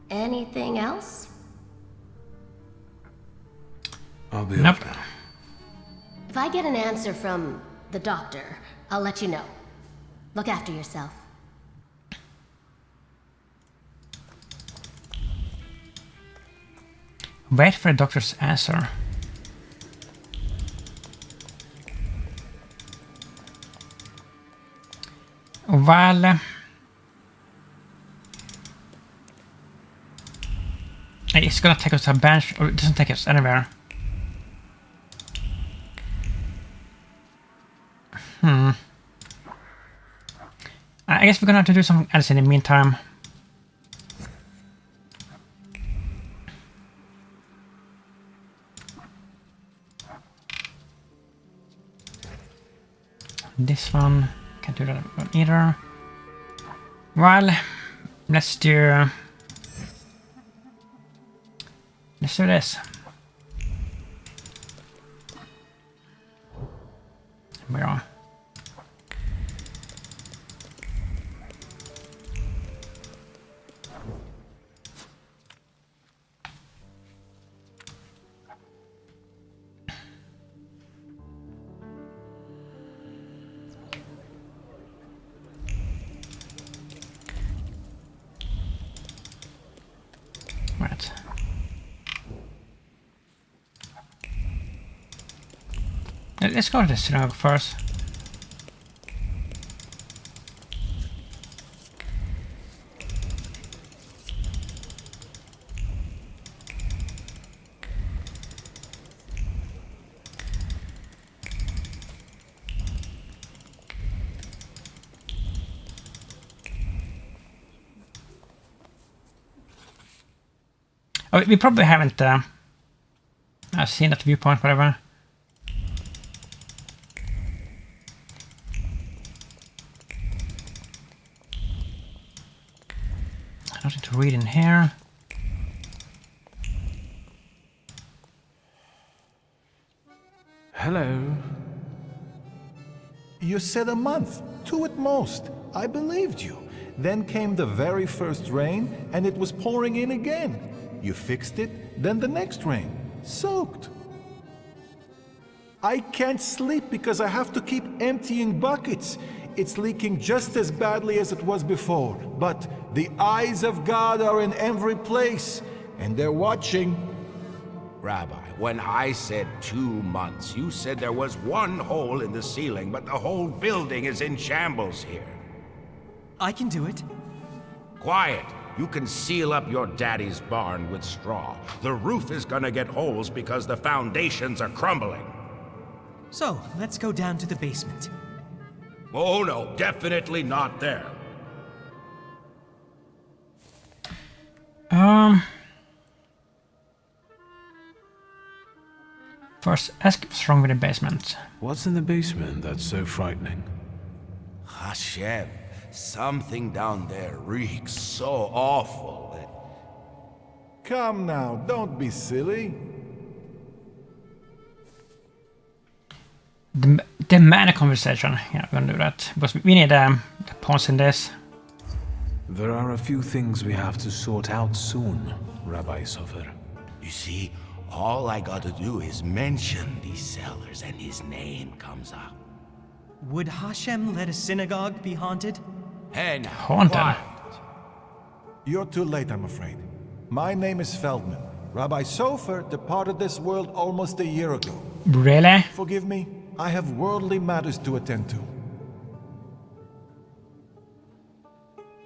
Anything else? I'll be off now. If I get an answer from the doctor, I'll let you know. Look after yourself. Wait for the doctor's answer. Well... it's gonna take us to a bench, or it doesn't take us anywhere. I guess we're gonna have to do something else in the meantime. This one, can't do that one either. Well, let's do this. We are. Right. Let's go to the synagogue first. Oh, we probably haven't seen that viewpoint, whatever. Nothing to read in here. Hello. You said a month, 2 at most. I believed you. Then came the very first rain, and it was pouring in again. You fixed it, then the next rain. Soaked. I can't sleep because I have to keep emptying buckets. It's leaking just as badly as it was before. But the eyes of God are in every place, and they're watching. Rabbi, when I said 2 months, you said there was one hole in the ceiling, but the whole building is in shambles here. I can do it. Quiet. You can seal up your daddy's barn with straw. The roof is gonna get holes because the foundations are crumbling. So, let's go down to the basement. Oh no, definitely not there. First, ask what's wrong with the basement. What's in the basement that's so frightening? Hashem, something down there reeks so awful that... Come now, don't be silly. Demand a conversation. Yeah, we're gonna do that. Because we need the pawns in this. There are a few things we have to sort out soon, Rabbi Sofer. You see, all I gotta do is mention these cellars and his name comes up. Would Hashem let a synagogue be haunted? Hey now, Haunted? quiet. You're too late, I'm afraid. My name is Feldman. Rabbi Sofer departed this world almost a year ago. Really? Forgive me, I have worldly matters to attend to.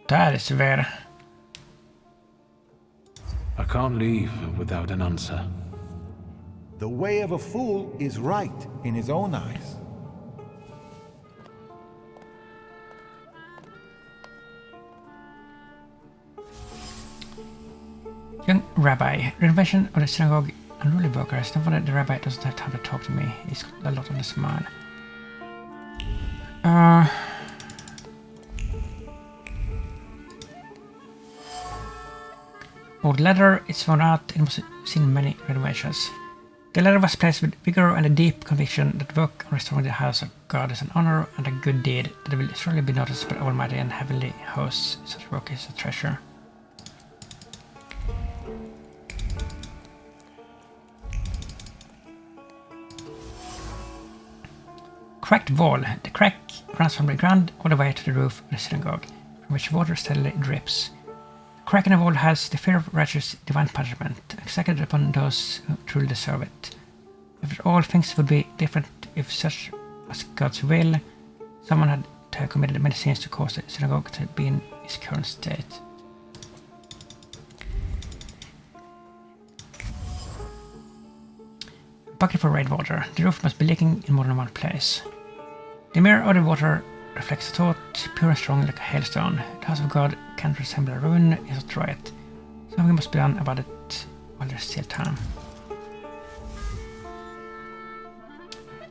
That is weird. I can't leave without an answer. The way of a fool is right in his own eyes. Young Rabbi, renovation of the synagogue unruly workers. No wonder the rabbi doesn't have time to talk to me. He's got a lot on his mind. Old leather, it's worn out, it must have seen many renovations. The leather was placed with vigor and a deep conviction that work on restoring the house of God is an honor and a good deed that will surely be noticed by Almighty and heavenly hosts. Such work is a treasure. Cracked wall. The crack runs from the ground all the way to the roof of the synagogue, from which water steadily drips. The crack in the wall has the fear of righteous divine punishment, exacted upon those who truly deserve it. If all things would be different if such was God's will, someone had to have committed many sins to cause the synagogue to be in its current state. Bucket for rainwater. The roof must be leaking in more than one place. The mirror of the water reflects a thought, pure and strong like a hailstone. The house of God can't resemble a ruin, is not right. Something must be done about it while there's still time.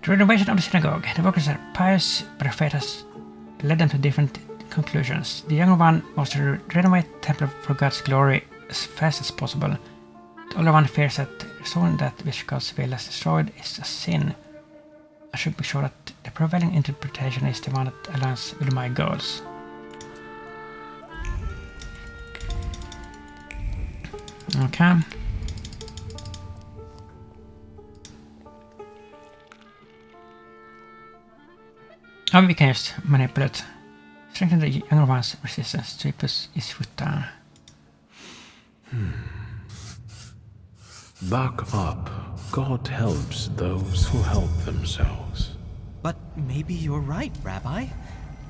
The renovation of the synagogue. The workers are pious, but their fate has led them to different conclusions. The younger one wants to renovate the temple for God's glory as fast as possible. The older one fears that restoring that which God's will has destroyed is a sin. I should be sure that the prevailing interpretation is the one that aligns with my goals. Okay. Oh, we can just manipulate. Strengthen the younger one's resistance to push his foot down. Back up. God helps those who help themselves. But maybe you're right, Rabbi.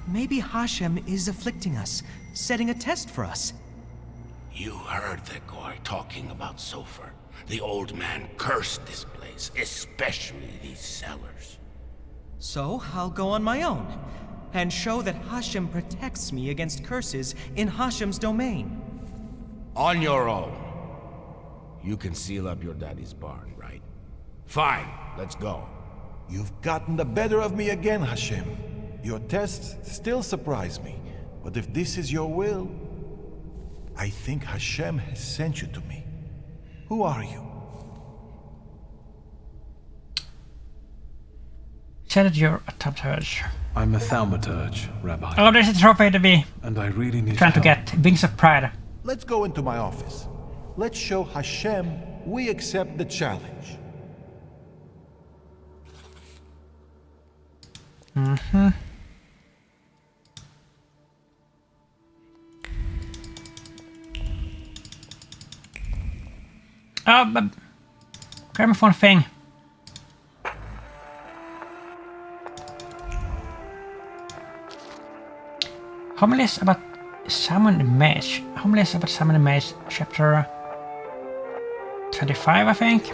Maybe Hashem is afflicting us, setting a test for us. You heard the guy talking about Sofer. The old man cursed this place, especially these cellars. So I'll go on my own, and show that Hashem protects me against curses in Hashem's domain. On your own. You can seal up your daddy's barn, right? Fine, let's go. You've gotten the better of me again, Hashem. Your tests still surprise me, but if this is your will, I think Hashem has sent you to me. Who are you? Say that you're a Thaumaturge. I'm a Thaumaturge, Rabbi. Oh, there's a trophy to be and I really need trying to help. get. Wings of Pride. Let's go into my office. Let's show Hashem we accept the challenge. Mm-hmm. Oh, but grab me one thing. Homilies about Simon the Mage. Homilies about Simon the Mage, chapter 25, I think.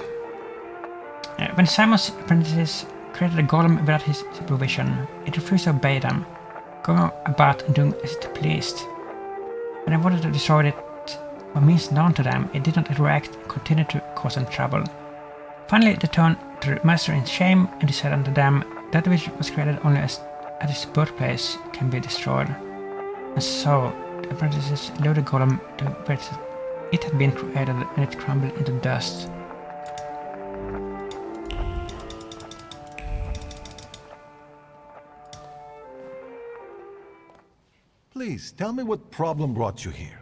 When Simon's apprentices created a golem without his supervision, it refused to obey them, going about and doing as it pleased. When they wanted to destroy it, by means known to them, it did not interact and continued to cause them trouble. Finally, they turned to the master in shame and decided unto them that which was created only at its birthplace can be destroyed. And so, the apprentices lowered the golem to where it had been created and it crumbled into dust. Please, tell me what problem brought you here.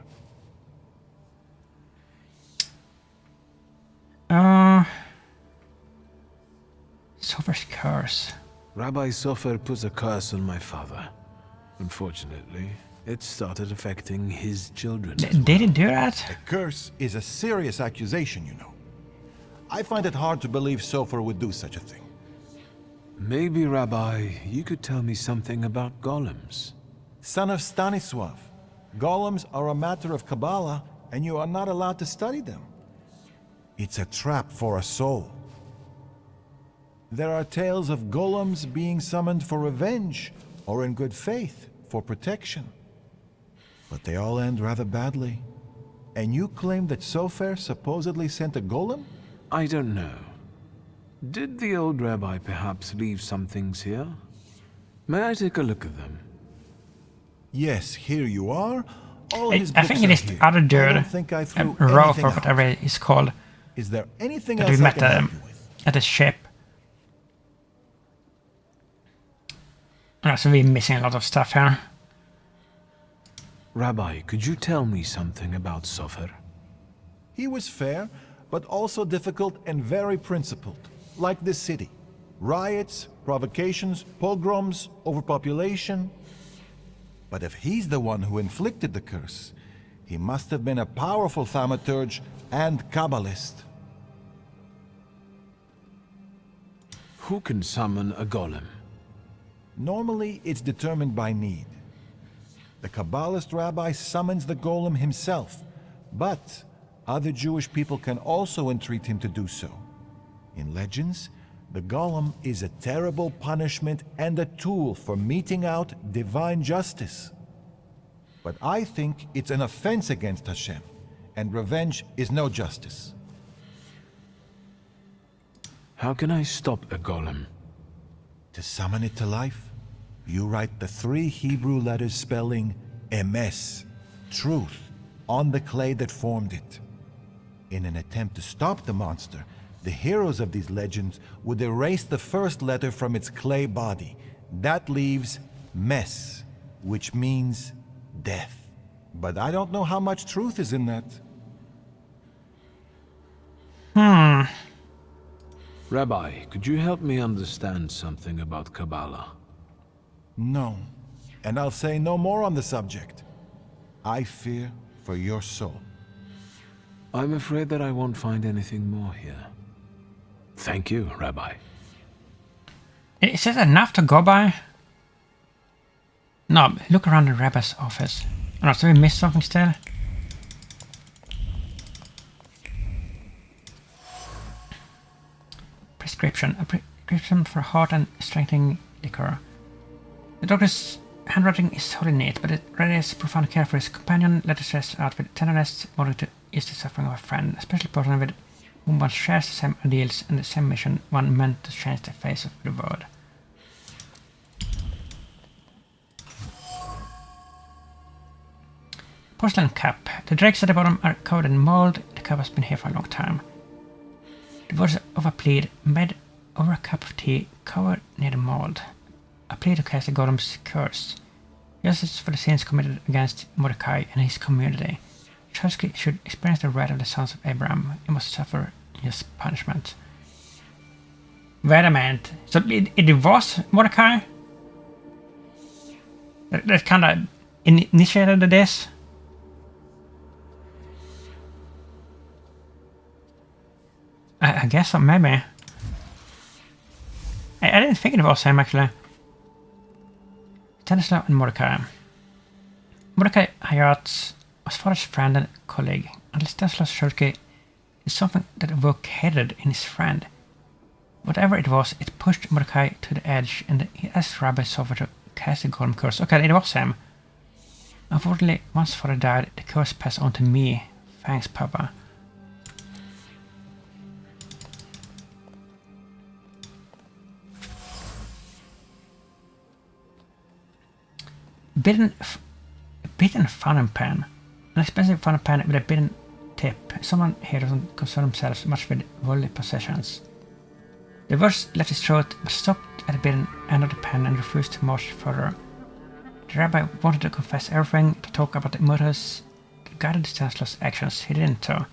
Sofer's curse. Rabbi Sofer put a curse on my father. Unfortunately, It started affecting his children. Did he do that? A curse is a serious accusation, you know. I find it hard to believe Sofer would do such a thing. Maybe, Rabbi, you could tell me something about golems. Son of Stanisław, golems are a matter of Kabbalah, and you are not allowed to study them. It's a trap for a soul. There are tales of golems being summoned for revenge, or in good faith, for protection. But they all end rather badly. And you claim that Sofer supposedly sent a golem? I don't know. Did the old rabbi perhaps leave some things here? May I take a look at them? Yes, here you are. All I his books think it is are the here. other I dude, don't think I threw Rofe anything or out. whatever it's called. Is there anything That else we I met can help you with? at the ship. So we're missing a lot of stuff here. Rabbi, could you tell me something about Sofer? He was fair, but also difficult and very principled, like this city. Riots, provocations, pogroms, overpopulation. But if he's the one who inflicted the curse, he must have been a powerful Thaumaturge and Kabbalist. Who can summon a golem? Normally, it's determined by need. The Kabbalist rabbi summons the golem himself, but other Jewish people can also entreat him to do so. In legends, the golem is a terrible punishment and a tool for meting out divine justice. But I think it's an offense against Hashem, and revenge is no justice. How can I stop a golem? To summon it to life, you write the 3 Hebrew letters spelling emes, truth, on the clay that formed it. In an attempt to stop the monster, the heroes of these legends would erase the first letter from its clay body. That leaves mes, which means death. But I don't know how much truth is in that. Rabbi, could you help me understand something about Kabbalah? No, and I'll say no more on the subject. I fear for your soul. I'm afraid that I won't find anything more here. Thank you, Rabbi. Is that enough to go by? No, look around the rabbi's office. Oh, no, so we missed something still? Prescription. A prescription for heart and strengthening liquor. The doctor's handwriting is wholly neat, but it radiates profound care for his companion. Let us rest out with tenderness, wanting to ease the suffering of a friend, especially a person with whom one shares the same ideals and the same mission, one meant to change the face of the world. Porcelain cup. The dregs at the bottom are covered in mold. The cup has been here for a long time. The words of a plead made over a cup of tea covered near the mold. A plea to cast the golem's curse. Justice for the sins committed against Mordecai and his community. Shelsky should experience the wrath of the sons of Abraham. He must suffer just punishment. Wait a minute. So it was Mordecai? That kind of initiated this? I guess so, maybe. I didn't think it was him, actually. Stanislaw and Mordecai. Mordecai Hayat was father's friend and colleague, until Stanislaw Shulky did something that awoke hatred in his friend. Whatever it was, it pushed Mordecai to the edge, and he asked Rabbi Sofer to cast the golem curse. Okay, it was him. Unfortunately, once father died, the curse passed on to me. Thanks, Papa. Bitten fountain pen. An expensive fountain pen with a bitten tip. Someone here doesn't concern themselves much with worldly possessions. The words left his throat, but stopped at the bitten end of the pen and refused to march further. The rabbi wanted to confess everything, to talk about the motives that guided Stanislaw's actions. He didn't, though.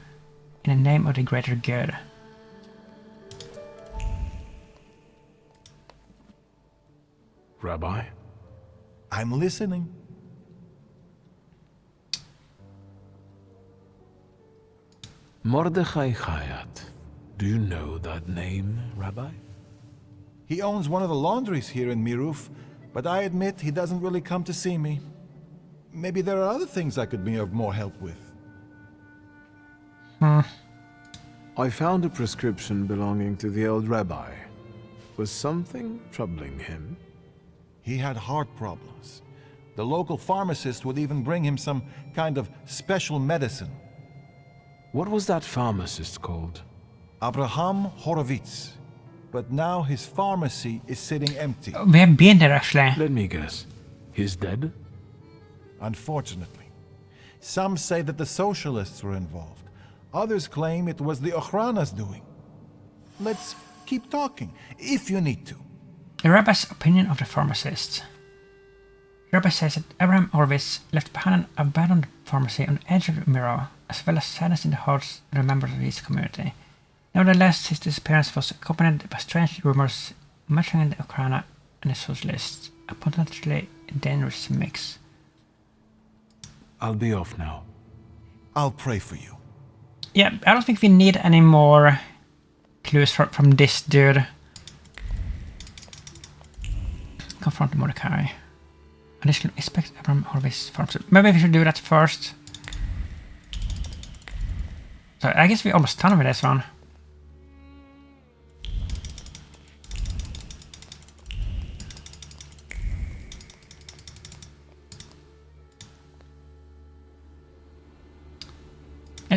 In the name of the greater good. Rabbi? I'm listening. Mordechai Chayat. Do you know that name, Rabbi? He owns one of the laundries here in Miruf, but I admit he doesn't really come to see me. Maybe there are other things I could be of more help with. I found a prescription belonging to the old rabbi. Was something troubling him? He had heart problems. The local pharmacist would even bring him some kind of special medicine. What was that pharmacist called? Abraham Horowitz. But now his pharmacy is sitting empty. We have been there actually. Let me guess. He's dead? Unfortunately. Some say that the socialists were involved. Others claim it was the Ochrana's doing. Let's keep talking, if you need to. The rabbi's opinion of the pharmacist. The rabbi says that Abraham Horowitz left behind an abandoned pharmacy on the edge of the mirror, as well as sadness in the hearts of the members of his community. Nevertheless, his disappearance was accompanied by strange rumors mentioning the Ochrana and the socialists, a potentially dangerous mix. I'll be off now. I'll pray for you. Yeah, I don't think we need any more clues from this dude. Confront Mordecai. Additional inspect Abraham Horowitz farms. Maybe we should do that first. So I guess we're almost done with this one.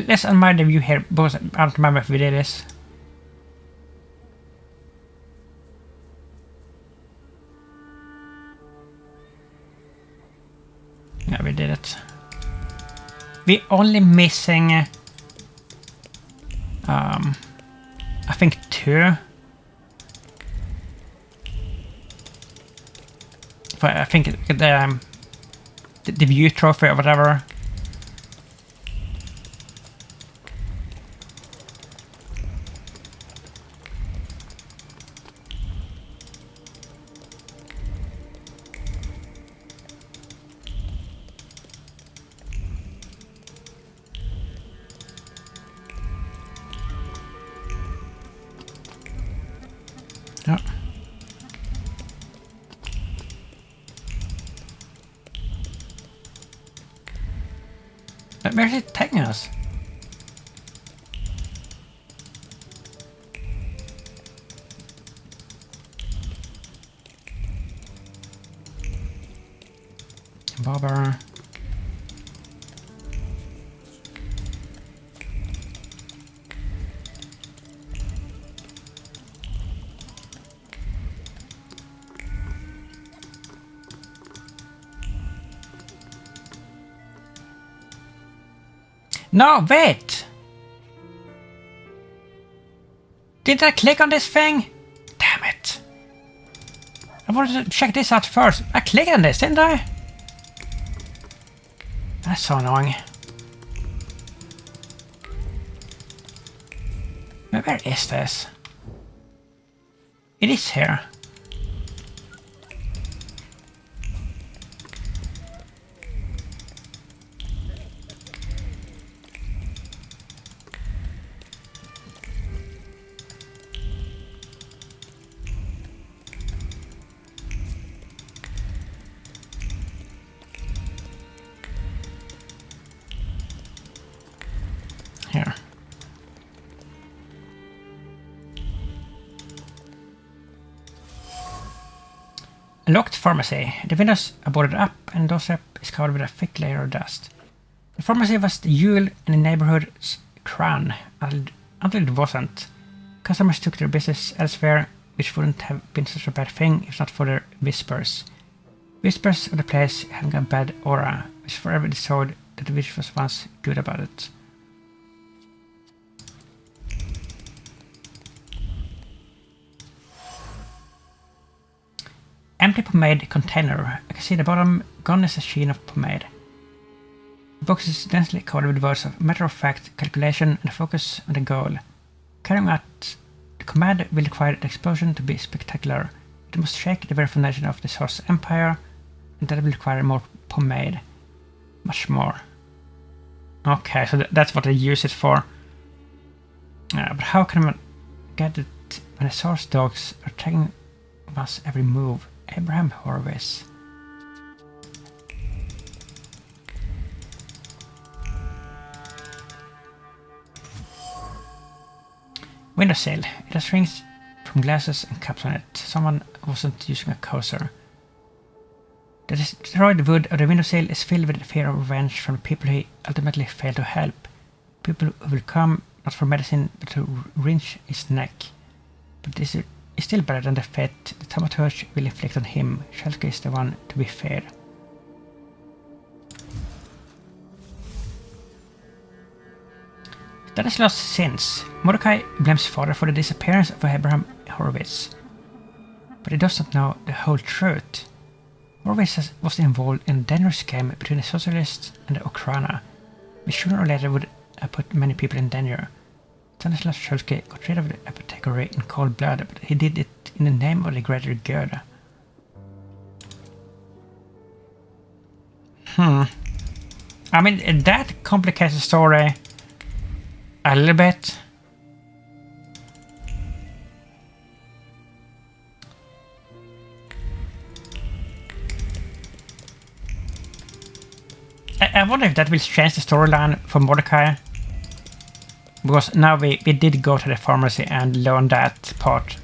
Let's unmind the view here, because I don't remember if we did this. Yeah, we did it. We're only missing... I think 2. I think the view trophy or whatever. Ja. Where's it taking us? Bobber. No, wait! Didn't I click on this thing? Damn it. I wanted to check this out first. I clicked on this, didn't I? That's so annoying. Where is this? It is here. Here. A locked pharmacy. The windows are boarded up and the doorstep is covered with a thick layer of dust. The pharmacy was the jewel in the neighborhood's crown until it wasn't. Customers took their business elsewhere, which wouldn't have been such a bad thing if not for their whispers. Whispers of the place having a bad aura, which forever showed that the witch was once good about it. Empty pomade container. I can see the bottom. Gone is a sheen of pomade. The box is densely covered with words of matter-of-fact calculation and focus on the goal. Carrying out the command will require the explosion to be spectacular. It must shake the very foundation of this horse empire, and that will require more pomade. Much more. Okay, so that's what they use it for. But how can one get it when the source dogs are tracking us every move? Abraham Horowitz. Windowsill. It has rings from glasses and cups on it. Someone wasn't using a coaster. The destroyed wood of the windowsill is filled with fear of revenge from the people he ultimately failed to help. People who will come not for medicine but to wrench his neck. But this is still better than the fate the Thaumaturge will inflict on him. Shulky is the one to be feared. Stanislaus sins. Mordecai blames father for the disappearance of Abraham Horowitz. But he does not know the whole truth. Horowitz was involved in a dangerous game between the Socialists and the Okrana, which sooner or later would have put many people in danger. Stanislaus Shulky got rid of the apothecary in cold blood, but he did it in the name of the greater good. I mean, that complicates the story a little bit. I wonder if that will change the storyline for Mordecai. Because now we did go to the pharmacy and learn that part.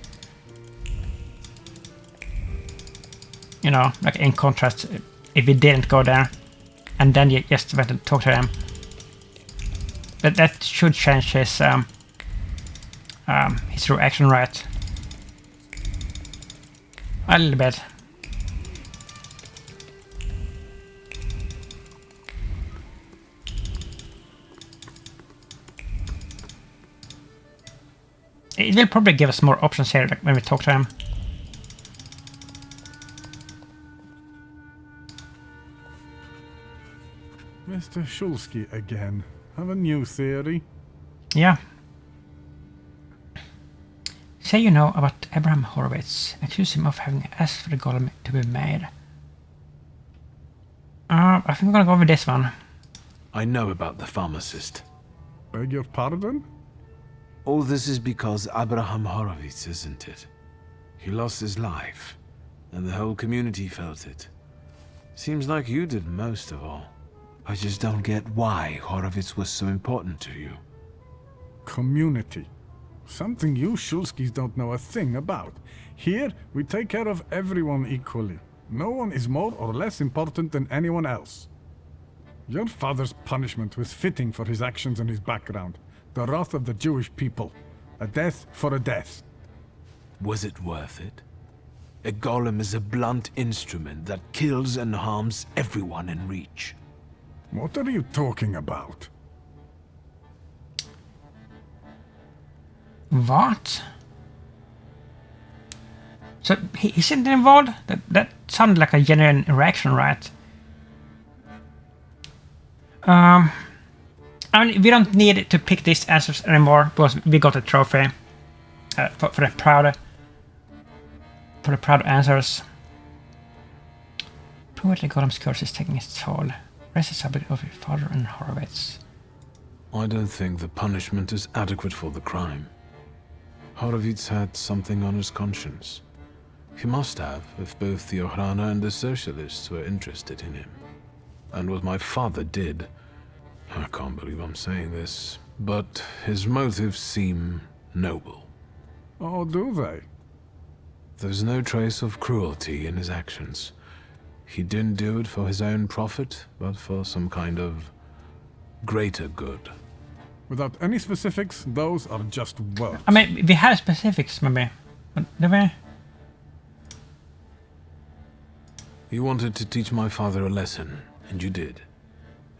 You know, like in contrast, if we didn't go there and then you just went and talked to them. But that should change his reaction right a little bit. It will probably give us more options here, like when we talk to him. Mr. Shulsky again. Have a new theory? Yeah. Say you know about Abraham Horowitz. Accuse him of having asked for the golem to be made. I think I'm gonna go with this one. I know about the pharmacist. Beg your pardon? All this is because Abraham Horowitz, isn't it? He lost his life, and the whole community felt it. Seems like you did most of all. I just don't get why Horowitz was so important to you. Community. Something you Shulskis don't know a thing about. Here, we take care of everyone equally. No one is more or less important than anyone else. Your father's punishment was fitting for his actions and his background. The wrath of the Jewish people. A death for a death. Was it worth it? A golem is a blunt instrument that kills and harms everyone in reach. What are you talking about? What? So he isn't involved? That sounded like a genuine reaction, right? I mean, we don't need to pick these answers anymore because we got a trophy for the proud answers. Prove the golem's curse is taking its toll. Raise the subject of your father and Horowitz. I don't think the punishment is adequate for the crime. Horowitz had something on his conscience. He must have, if both the Ohrana and the Socialists were interested in him. And what my father did, I can't believe I'm saying this, but his motives seem noble. Oh, do they? There's no trace of cruelty in his actions. He didn't do it for his own profit, but for some kind of greater good. Without any specifics, those are just words. I mean, we have specifics, maybe. Do we? You wanted to teach my father a lesson, and you did.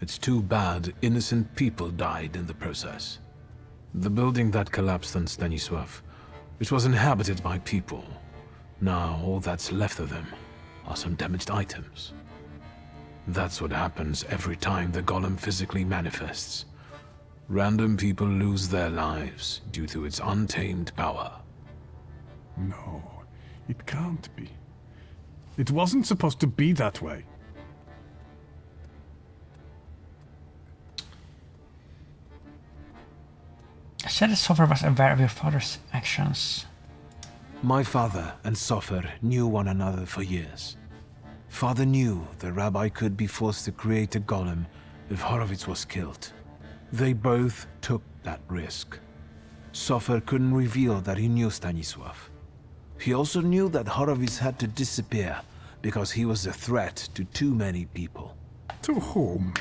It's too bad innocent people died in the process. The building that collapsed on Stanisław, it was inhabited by people. Now all that's left of them are some damaged items. That's what happens every time the golem physically manifests. Random people lose their lives due to its untamed power. No, it can't be. It wasn't supposed to be that way. said that Sofer was aware of your father's actions. My father and Sofer knew one another for years. Father knew the rabbi could be forced to create a golem if Horowitz was killed. They both took that risk. Sofer couldn't reveal that he knew Stanisław. He also knew that Horowitz had to disappear because he was a threat to too many people. To whom?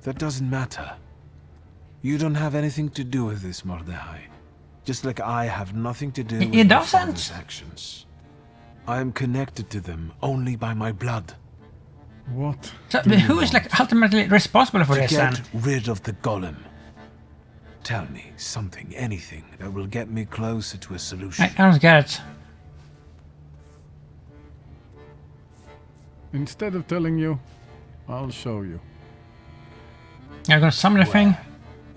That doesn't matter. You don't have anything to do with this, Mordechai. Just like I have nothing to do with my father's actions. I am connected to them only by my blood. What? So who is like ultimately responsible for this then? To get rid of the golem. Tell me something, anything, that will get me closer to a solution. I don't get it. Instead of telling you, I'll show you. You're gonna summon the thing?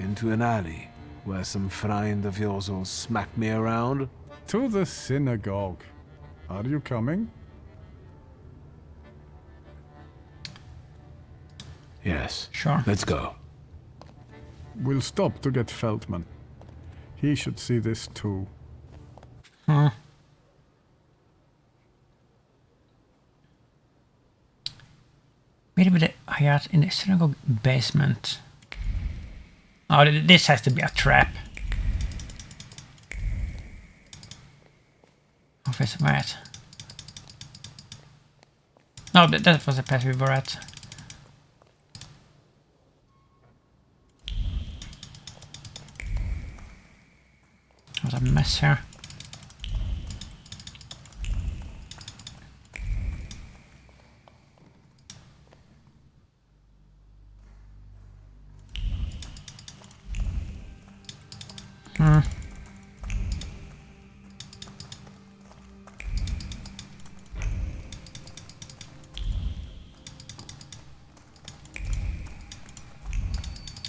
Into an alley, where some friend of yours will smack me around? To the synagogue. Are you coming? Yes. Sure. Let's go. We'll stop to get Feldman. He should see this too. Maybe the Hayat in the synagogue basement. Oh, this has to be a trap. Office, right. No, that was the place we were at. What a mess here.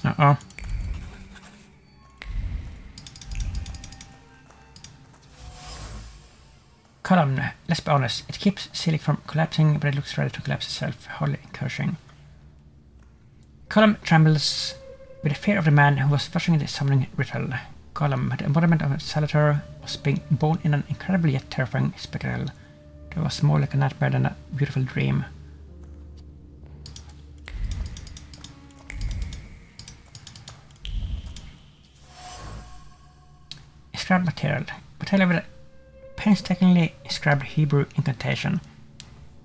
Uh-oh. Column, let's be honest, it keeps Silic from collapsing, but it looks ready to collapse itself, wholly encouraging. Column trembles with the fear of the man who was watching the summoning ritual. Column, the embodiment of a Salator, was being born in an incredibly yet terrifying spectacle that was more like a nightmare than a beautiful dream. Inscribed material. Material with a painstakingly inscribed Hebrew incantation.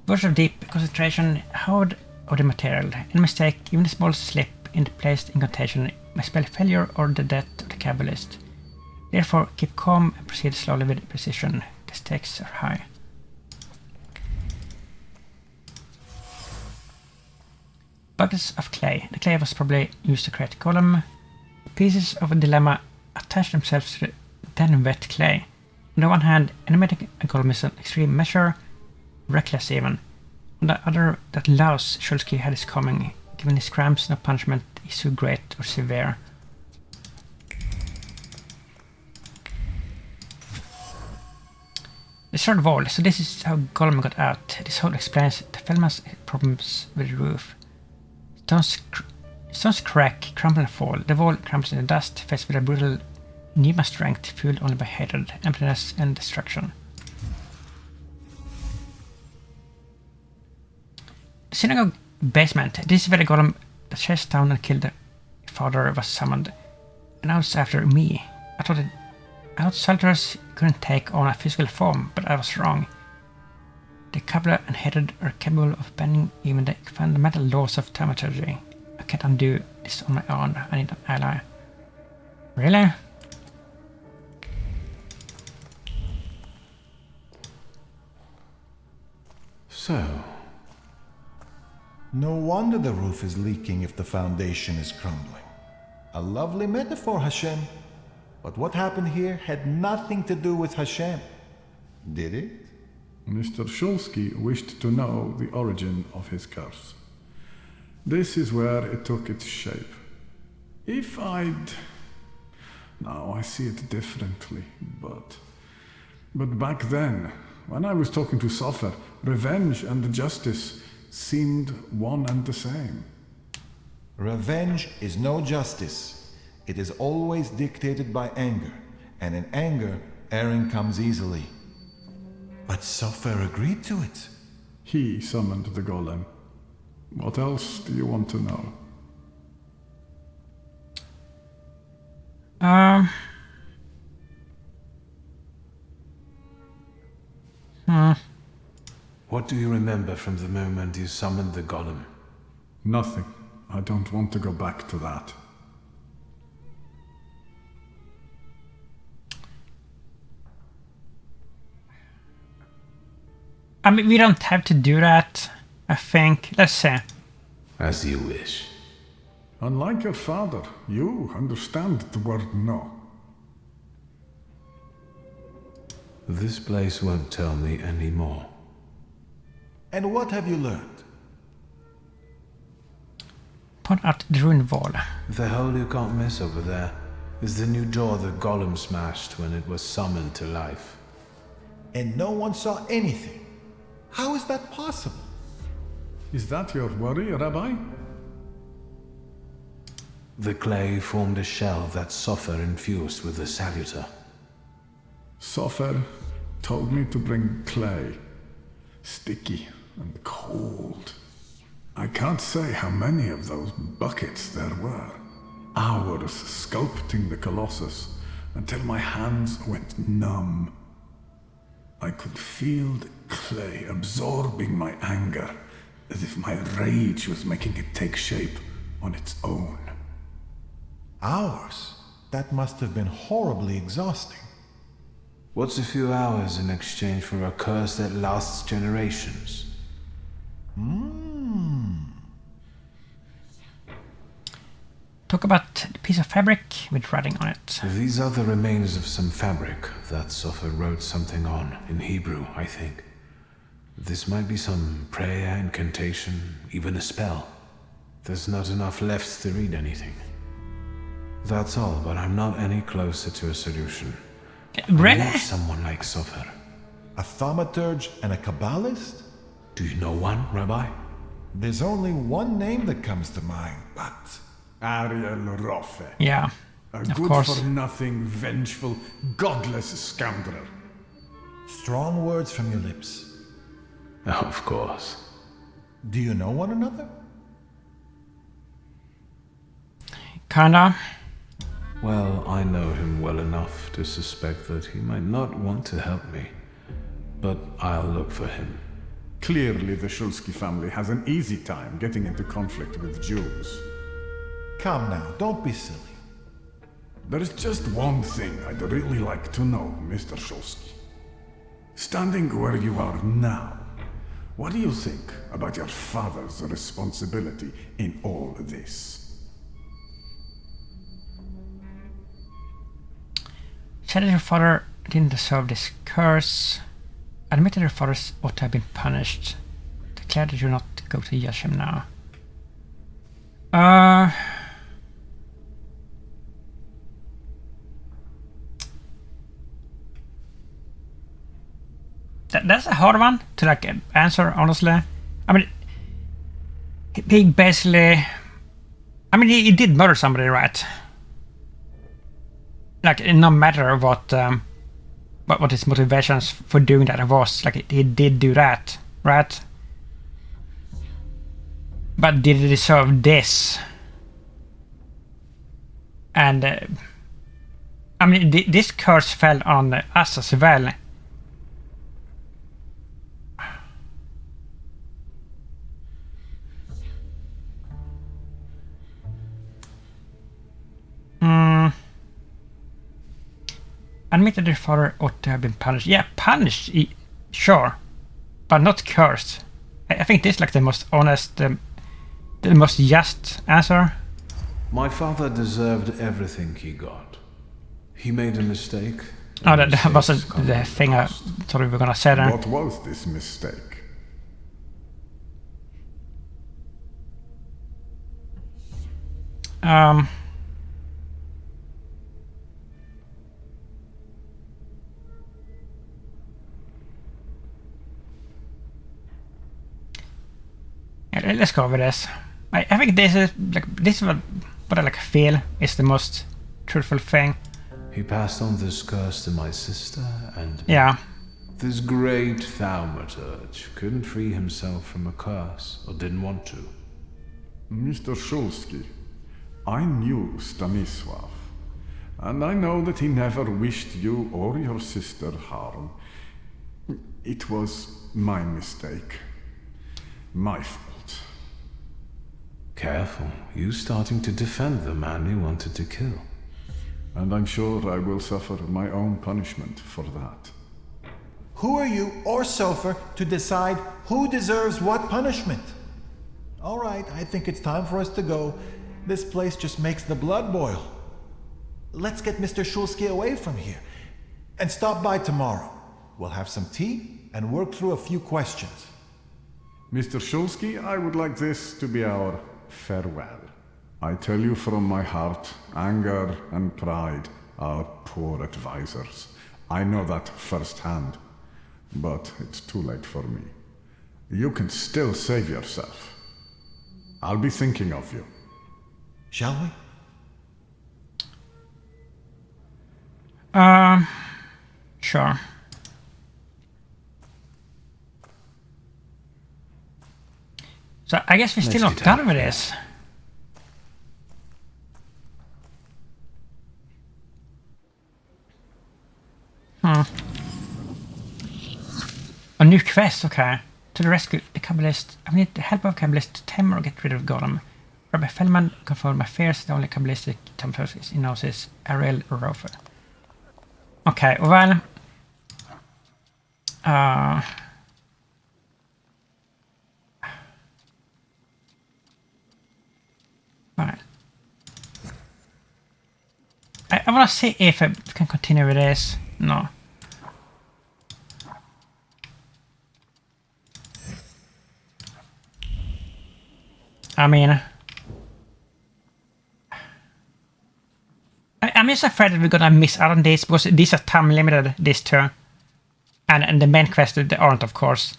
Words of deep concentration hoard of the material. In a mistake, even a small slip in the placed incantation may spell failure or the death of the Kabbalist. Therefore, keep calm and proceed slowly with precision. The stakes are high. Buckets of clay. The clay was probably used to create a column. Pieces of a dilemma attach themselves to the then wet clay. On the one hand, animating a golem is an extreme measure, reckless even. On the other, that louse Shulsky had is coming, given his cramps no punishment is too great or severe. The third wall, so this is how Golem got out. This hole explains the Feldman's problems with the roof. Stones crack, crumble and fall. The wall crumbles in the dust, faced with a brutal Nima strength fueled only by hatred, emptiness and destruction. The synagogue basement. This is where the golem that chased down and killed the father was summoned. And now it's after me. I thought Salters couldn't take on a physical form, but I was wrong. The Kabbalah and hatred are capable of bending even the fundamental laws of Thaumaturge. I can't undo this on my own. I need an ally. Really? So, no wonder the roof is leaking if the foundation is crumbling. A lovely metaphor, Hashem. But what happened here had nothing to do with Hashem. Did it? Mr. Shulsky wished to know the origin of his curse. This is where it took its shape. If I'd... Now I see it differently, but back then, when I was talking to Sofer, revenge and justice seemed one and the same. Revenge is no justice. It is always dictated by anger, and in anger, erring comes easily. But Sofer agreed to it. He summoned the golem. What else do you want to know? What do you remember from the moment you summoned the golem? Nothing. I don't want to go back to that. I mean, we don't have to do that, I think. Let's see. As you wish. Unlike your father, you understand the word no. This place won't tell me any more. And what have you learned? Point out the ruined wall. The hole you can't miss over there is the new door the golem smashed when it was summoned to life. And no one saw anything. How is that possible? Is that your worry, Rabbi? The clay formed a shell that Sofer infused with the saluter. Sofer told me to bring clay. Sticky and cold. I can't say how many of those buckets there were. Hours sculpting the Colossus until my hands went numb. I could feel the clay absorbing my anger, as if my rage was making it take shape on its own. Hours? That must have been horribly exhausting. What's a few hours in exchange for a curse that lasts generations? Talk about the piece of fabric with writing on it. These are the remains of some fabric that Sofer wrote something on, in Hebrew, I think. This might be some prayer, incantation, even a spell. There's not enough left to read anything. That's all, but I'm not any closer to a solution. Really? I need someone like Sofer. A thaumaturge and a Kabbalist? Do you know one, Rabbi? There's only one name that comes to mind, but... Ariel Rofe. Yeah, A of course. good-for-nothing, vengeful, godless scoundrel. Strong words from your lips. Of course. Do you know one another? Kinda. Well, I know him well enough to suspect that he might not want to help me. But I'll look for him. Clearly the Shulsky family has an easy time getting into conflict with Jews. Come now, don't be silly. There is just one thing I'd really like to know, Mr. Shulsky. Standing where you are now, what do you think about your father's responsibility in all this? Said that your father didn't deserve this curse. Admitted your father ought to have been punished. Declared that you're not to go to Yashem now. That's a hard one to like answer, honestly. I mean, he basically, I mean, he did murder somebody, right? Like, no matter what his motivations for doing that was, like, he did do that, right? But did he deserve this? And I mean, this curse fell on us as well. Admitted your father ought to have been punished. Yeah, punished, sure, but not cursed. I think this is like the most honest, the most just answer. My father deserved everything he got. He made a mistake. Oh, that wasn't the thing I thought we were gonna say there. What was this mistake? Let's go over this. I think this is like what I like feel is the most truthful thing. He passed on this curse to my sister, and Yeah. this great Thaumaturge couldn't free himself from a curse, or didn't want to. Mr. Shulsky, I knew Stanisław, and I know that he never wished you or your sister harm. It was my mistake. My fault. Careful, you starting to defend the man you wanted to kill. And I'm sure I will suffer my own punishment for that. Who are you, or Sofer, to decide who deserves what punishment? All right, I think it's time for us to go. This place just makes the blood boil. Let's get Mr. Shulsky away from here. And stop by tomorrow. We'll have some tea and work through a few questions. Mr. Shulsky, I would like this to be our farewell. I tell you from my heart, anger and pride are poor advisors. I know that firsthand, but it's too late for me. You can still save yourself. I'll be thinking of you. Shall we? Sure. So I guess we're still not done with this. A new quest, okay. To the rescue the Kabbalist. I need the help of Kabbalist to tame or get rid of Golem. Rabbi Feldman confirmed my fears. The only Kabbalistic Thaumaturge he knows is Ariel Rofe. Okay, well... Fine. I want to see if I can continue with this. No. I mean... I'm just afraid that we're gonna miss out on this, because these are time limited, these two. And the main quest, they aren't, of course.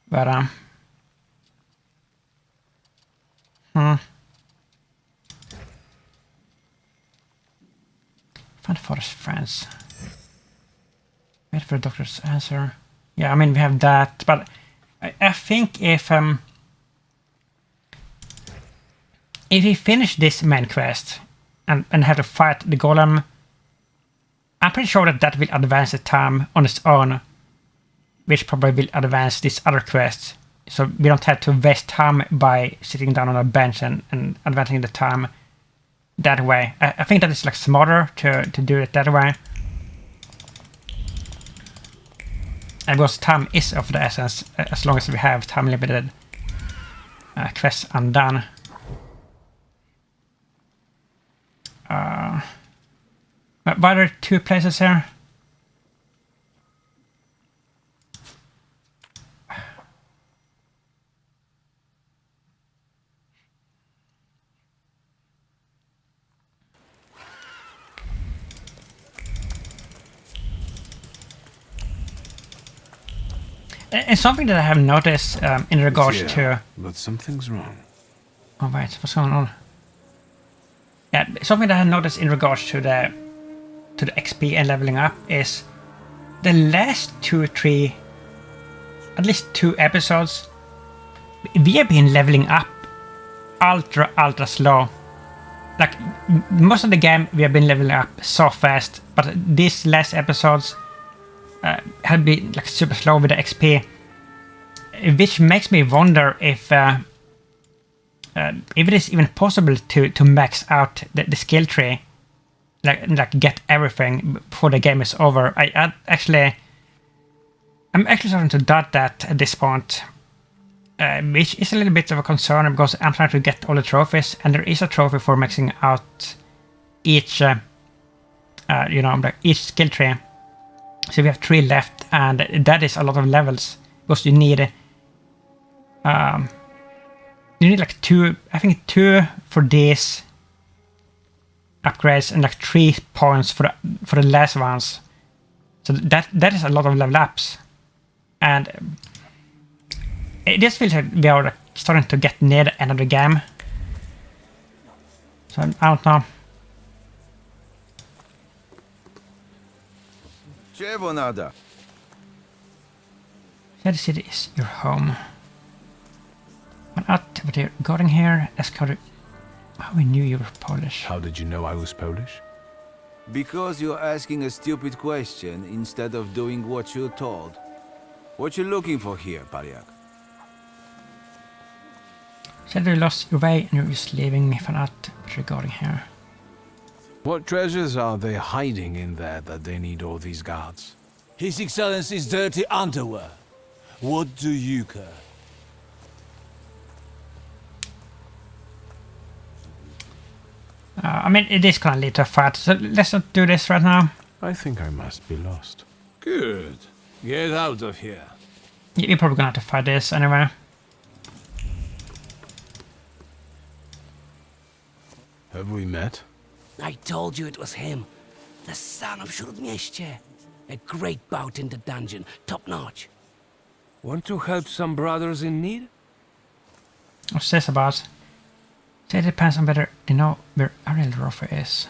But, Find forest friends. Wait for the doctor's answer. Yeah, I mean, we have that, but I think if we finish this main quest and have to fight the golem, I'm pretty sure that will advance the time on its own, which probably will advance this other quest. So we don't have to waste time by sitting down on a bench and advancing the time that way. I think that is like smarter to do it that way. And because time is of the essence, as long as we have time limited quests undone. But why are there two places here? And something that I have noticed in regards to... But something's wrong. Oh wait, what's going on? Yeah, something that I have noticed in regards to the XP and leveling up is the last 2 or 3, at least 2 episodes, we have been leveling up ultra slow. Like most of the game we have been leveling up so fast, but these last episodes have been like super slow with the XP, which makes me wonder if it is even possible to max out the skill tree, like get everything before the game is over. I'm actually starting to doubt that at this point, which is a little bit of a concern because I'm trying to get all the trophies, and there is a trophy for maxing out each, each skill tree. So we have 3 left, and that is a lot of levels because you need like 2, I think 2 for these upgrades and like 3 points for the last ones. So that is a lot of level ups, and it just feels like we are like starting to get near the end of the game. So I don't know. Czego nada? The city is your home. When out with your guarding here, ask how we knew you were Polish. How did you know I was Polish? Because you're asking a stupid question instead of doing what you're told. What you looking for here, Pariak? Said you lost your way and you're just leaving me for out regarding here. What treasures are they hiding in there that they need all these guards? His Excellency's dirty underwear. What do you care? I mean, it is gonna lead to a fight, so let's not do this right now. I think I must be lost. Good. Get out of here. Yeah, we're probably gonna have to fight this anyway. Have we met? I told you it was him. The son of Śródmieście. A great bout in the dungeon. Top notch. Want to help some brothers in need? What's this about? Say it depends on whether you know where Ariel Rofe is.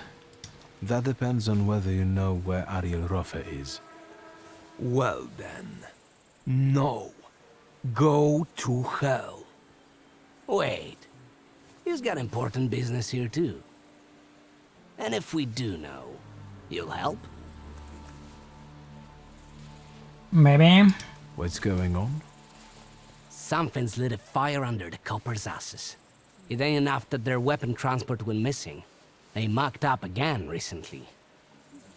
That depends on whether you know where Ariel Rofe is. Well then. No. Go to hell. Wait. He's got important business here too. And if we do know, you'll help? Maybe. What's going on? Something's lit a fire under the coppers' asses. It ain't enough that their weapon transport went missing. They mucked up again recently.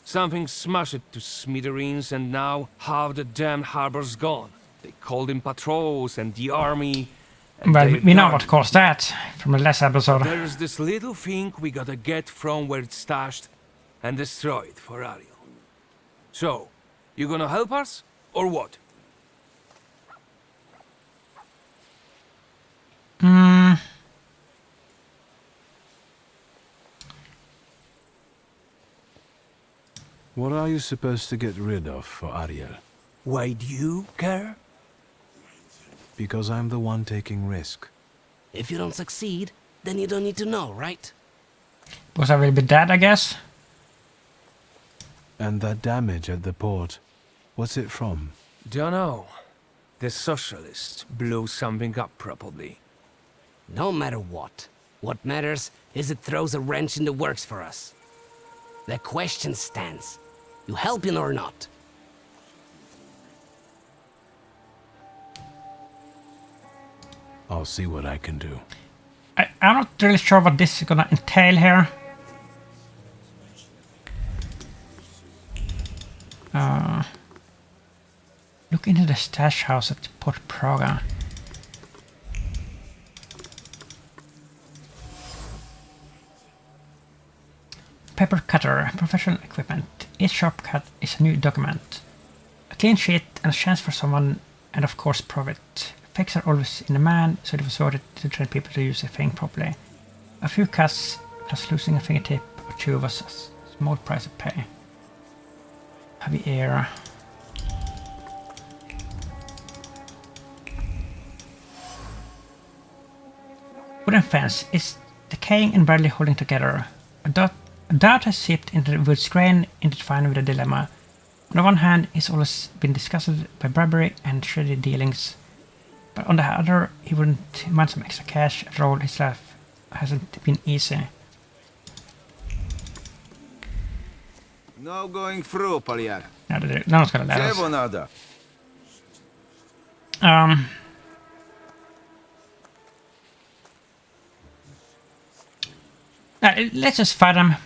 Something smashed it to smithereens and now half the damn harbor's gone. They called in patrols and the army. Well, we know what caused that from the last episode. There's this little thing we gotta get from where it's stashed and destroy it for Ariel. So, you gonna help us, or what? What are you supposed to get rid of for Ariel? Why do you care? Because I'm the one taking risk. If you don't succeed, then you don't need to know, right? Because I will be dead, I guess. And that damage at the port, what's it from? Dunno. The socialists blew something up, probably. No matter what. What matters is it throws a wrench in the works for us. The question stands. You helping or not? I'll see what I can do. I'm not really sure what this is gonna entail here. Look into the stash house at Port Praga. Pepper cutter, professional equipment. Each sharp cut is a new document. A clean sheet and a chance for someone, and of course profit. Fakes are always in demand, so it was worth it to train people to use the thing properly. A few cuts, plus losing a fingertip or two was a small price to pay. Heavy air. Wooden fence is decaying and barely holding together. A dart has seeped into the wood's grain, intertwined with a dilemma. On the one hand, he's always been disgusted by bribery and shady dealings. But on the other, he wouldn't mind some extra cash. After all, his life hasn't been easy. No going through, Paliak. No one's gonna let us. Czego nada? Let's just fight him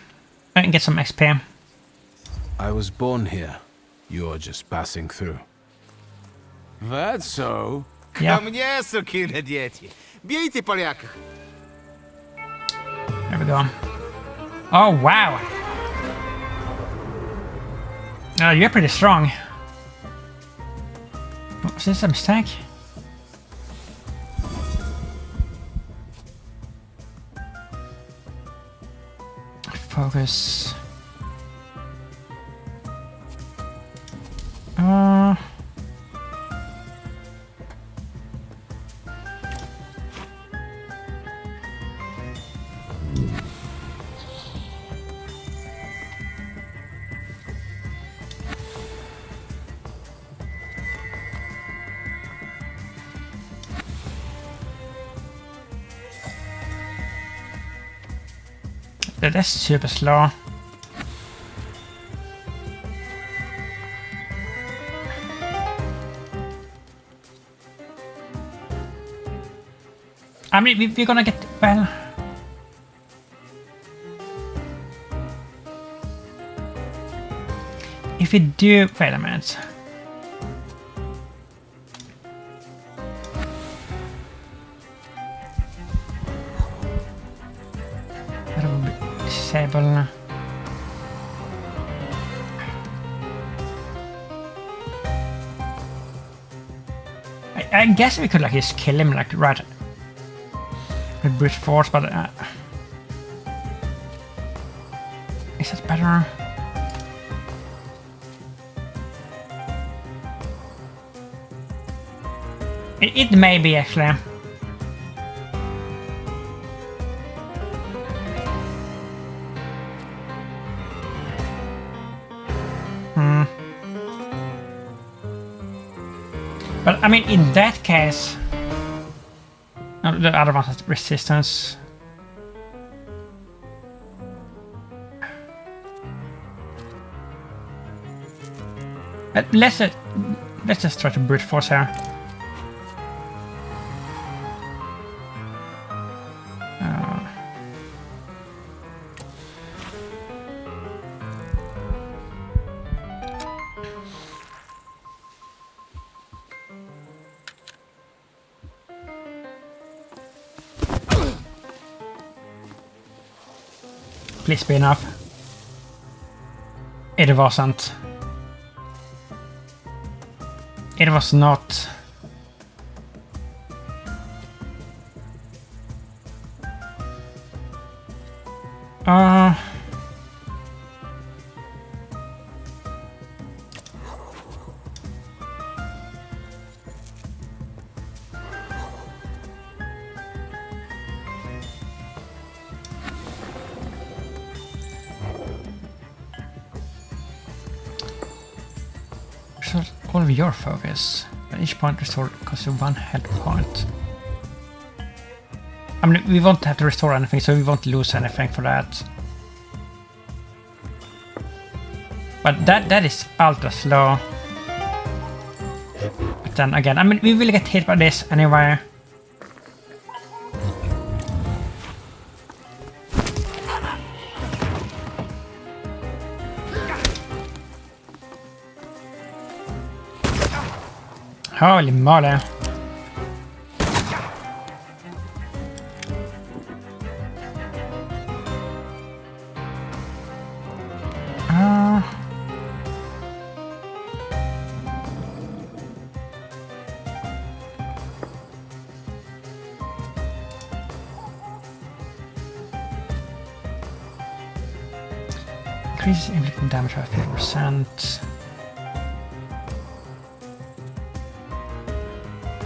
and get some XP. I was born here. You're just passing through. That's so. Yeah. Ко мне, сукины дети. Бейте поляка. There we go. Oh, wow. You're pretty strong. Was this a mistake? Focus. That's super slow. I mean, we're gonna get... well... if we do... wait a minute. That will be disable... I guess we could like just kill him like right with brute force, but is it better? It may be actually. But I mean, in that case, no, the other one has resistance. Let's just try to brute force here. Please be enough. It wasn't. It was not. All of your focus. At each point restore costs you 1 health point. I mean, we won't have to restore anything, so we won't lose anything for that. But that is ultra slow. But then again, I mean, we will get hit by this anyway. Holy moly. Increases inflicting damage by 50%.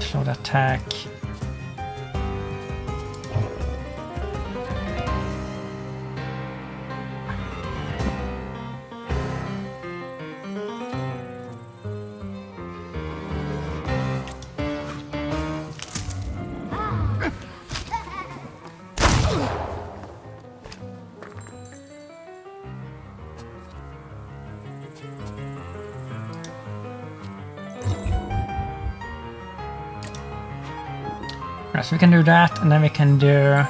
Slow the attack. So we can do that, and then we can do...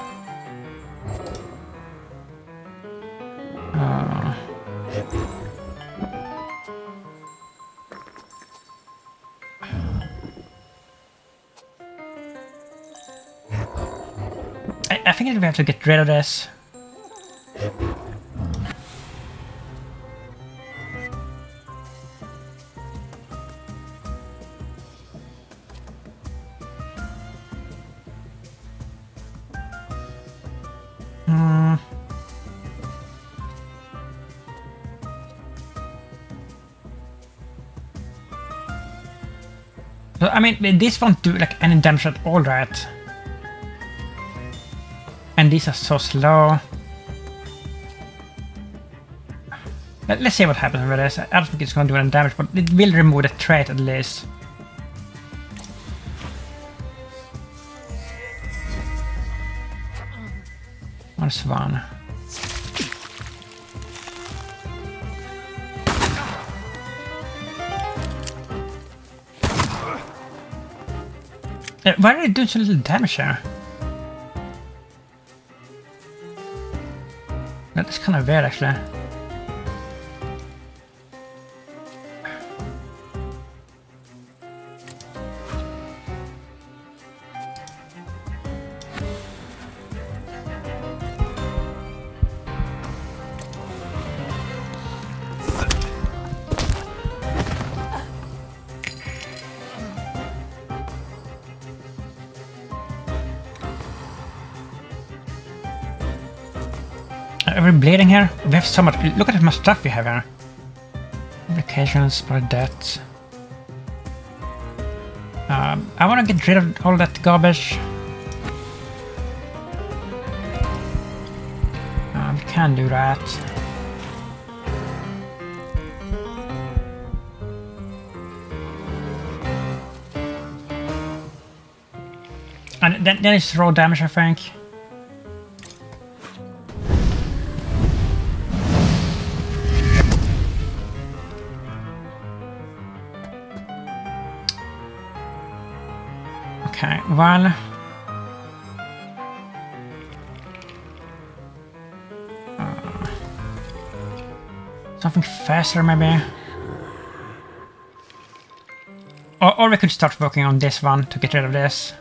I think we have to get rid of this. So, I mean, this won't do like any damage at all, right? And these are so slow. Let's see what happens with this. I don't think it's going to do any damage, but it will remove the trait at least. What's one? Why are they doing so little damage here? That's kind of weird, actually. Are we bleeding here? We have so much. Look at how much stuff we have here. Applications, blood deaths. I want to get rid of all that garbage. We can do that. And then it's raw damage, I think. Okay, well... something faster, maybe? Or we could start working on this one to get rid of this.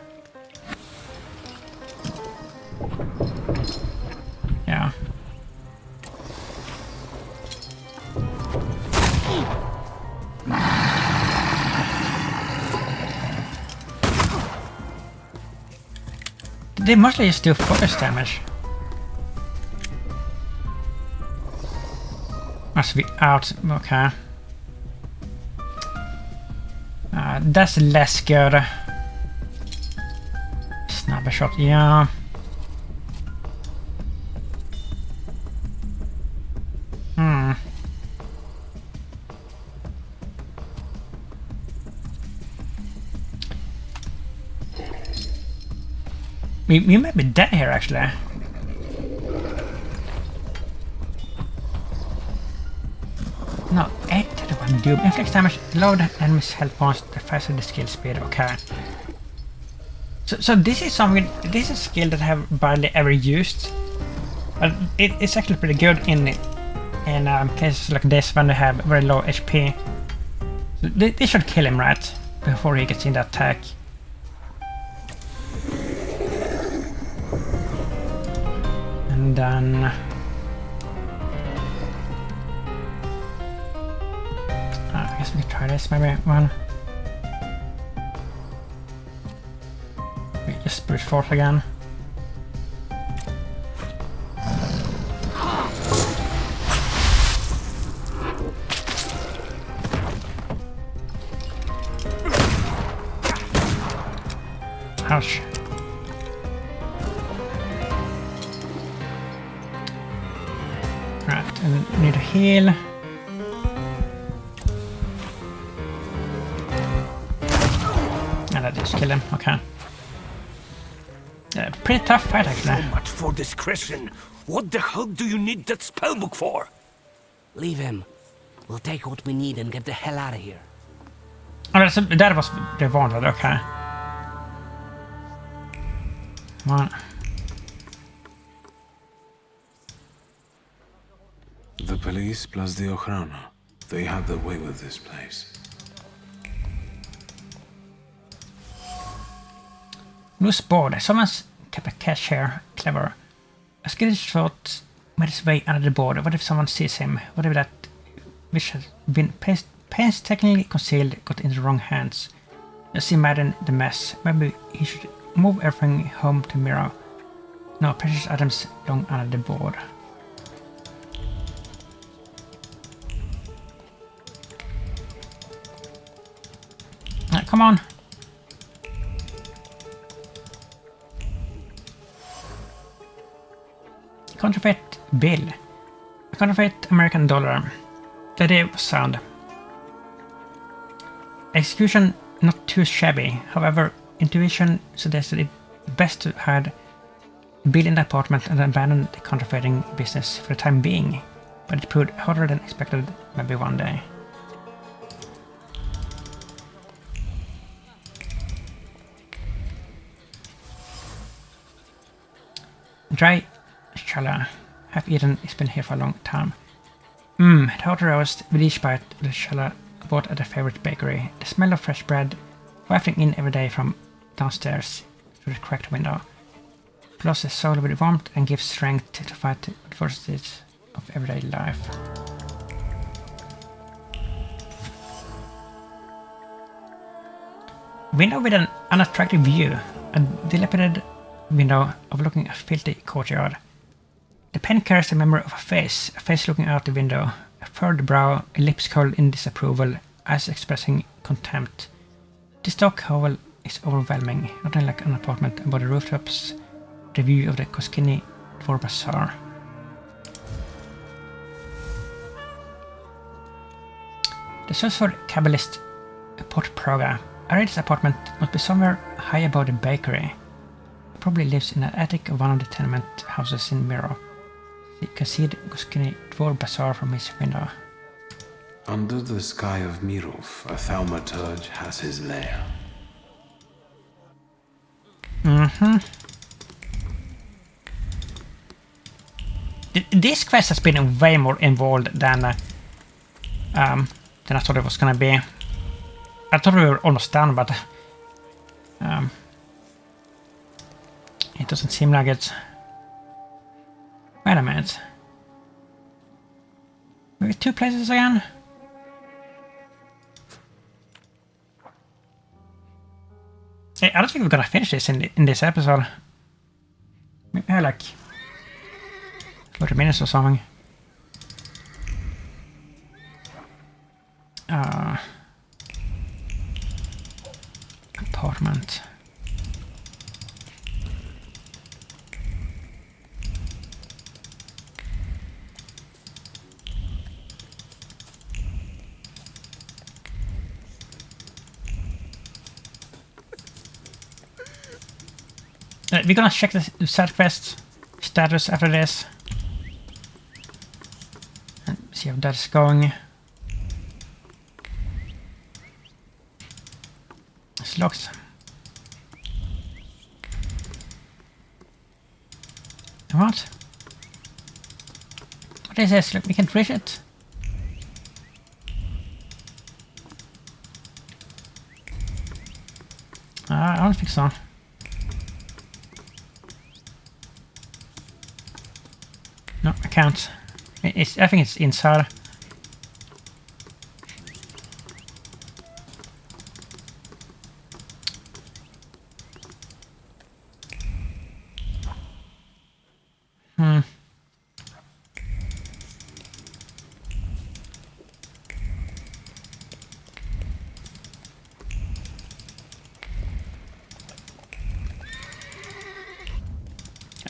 Yeah. They mostly just do focus damage. Must be out. Okay. That's less good. Snapper shot, yeah. We might be dead here, actually. No, 831 doom. Inflict damage, load enemy's health points, the faster the skill speed. Okay. So this is something. This is a skill that I have barely ever used, but it's actually pretty good in cases like this when they have very low HP. So they should kill him right before he gets in the attack. And then I guess we can try this maybe one. We just brute force again. Ouch. Right, and need a heal. And I just kill him, okay. Pretty tough fight, actually. So much for discretion. What the hell do you need that spellbook for? Leave him. We'll take what we need and get the hell out of here. Oh, so that was the wanted, okay. Come on. The police plus the Ochrana. They had their way with this place. Loose board. Someone's kept a cache here. Clever. A skittish shot made his way under the board. What if someone sees him? What if that which has been painstakingly concealed got into the wrong hands? Let's imagine the mess. Maybe he should move everything home to Miro. No precious items long under the board. Come on. Counterfeit bill. A counterfeit American dollar. The idea was sound. Execution not too shabby. However, intuition suggested it best to hide the bill in the apartment and abandon the counterfeiting business for the time being. But it proved harder than expected, maybe one day. Dry challah. Have eaten. It's been here for a long time. Hot roast with each bite of the challah bought at a favorite bakery. The smell of fresh bread wafting in every day from downstairs through the cracked window. Fills the soul with warmth and gives strength to fight the adversities of everyday life. Window with an unattractive view. A dilapidated window overlooking a filthy courtyard. The pen carries the memory of a face looking out the window, a furrowed brow, lips curled in disapproval, eyes expressing contempt. This dark hovel is overwhelming, not unlike an apartment above the rooftops, the view of the Koskini Dvor Bazaar. The source for Kabbalist Port Praga. Ariel's apartment must be somewhere high above the bakery. He probably lives in an attic of one of the tenement houses in Miro. You can see the Koskini Dvor Bazaar from his window. Under the sky of Mirov, a Thaumaturge has his lair. This quest has been way more involved than I thought it was gonna be. I thought we were almost done, but it doesn't seem like it. Wait a minute. Maybe 2 places again? Hey, I don't think we're gonna finish this in this episode. Maybe like 40 minutes or something. Apartment. We're gonna check the side quest status after this and see how that's going. It's locked. What? What is this? Look, we can't reach it. I don't think so. No, I can't. I think it's inside.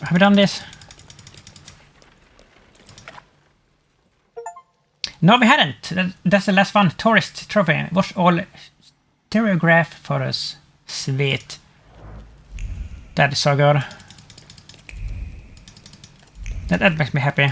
Have we done this? No, we hadn't. That's the last one. Tourist trophy. Watch all stereograph photos. Sweet. That is so good. That makes me happy.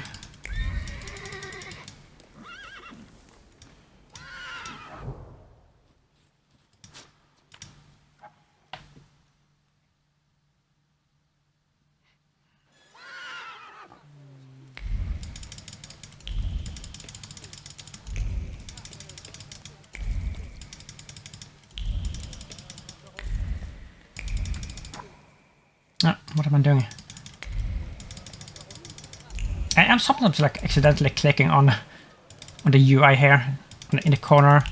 What am I doing? I'm sometimes like accidentally clicking on the UI here in the corner.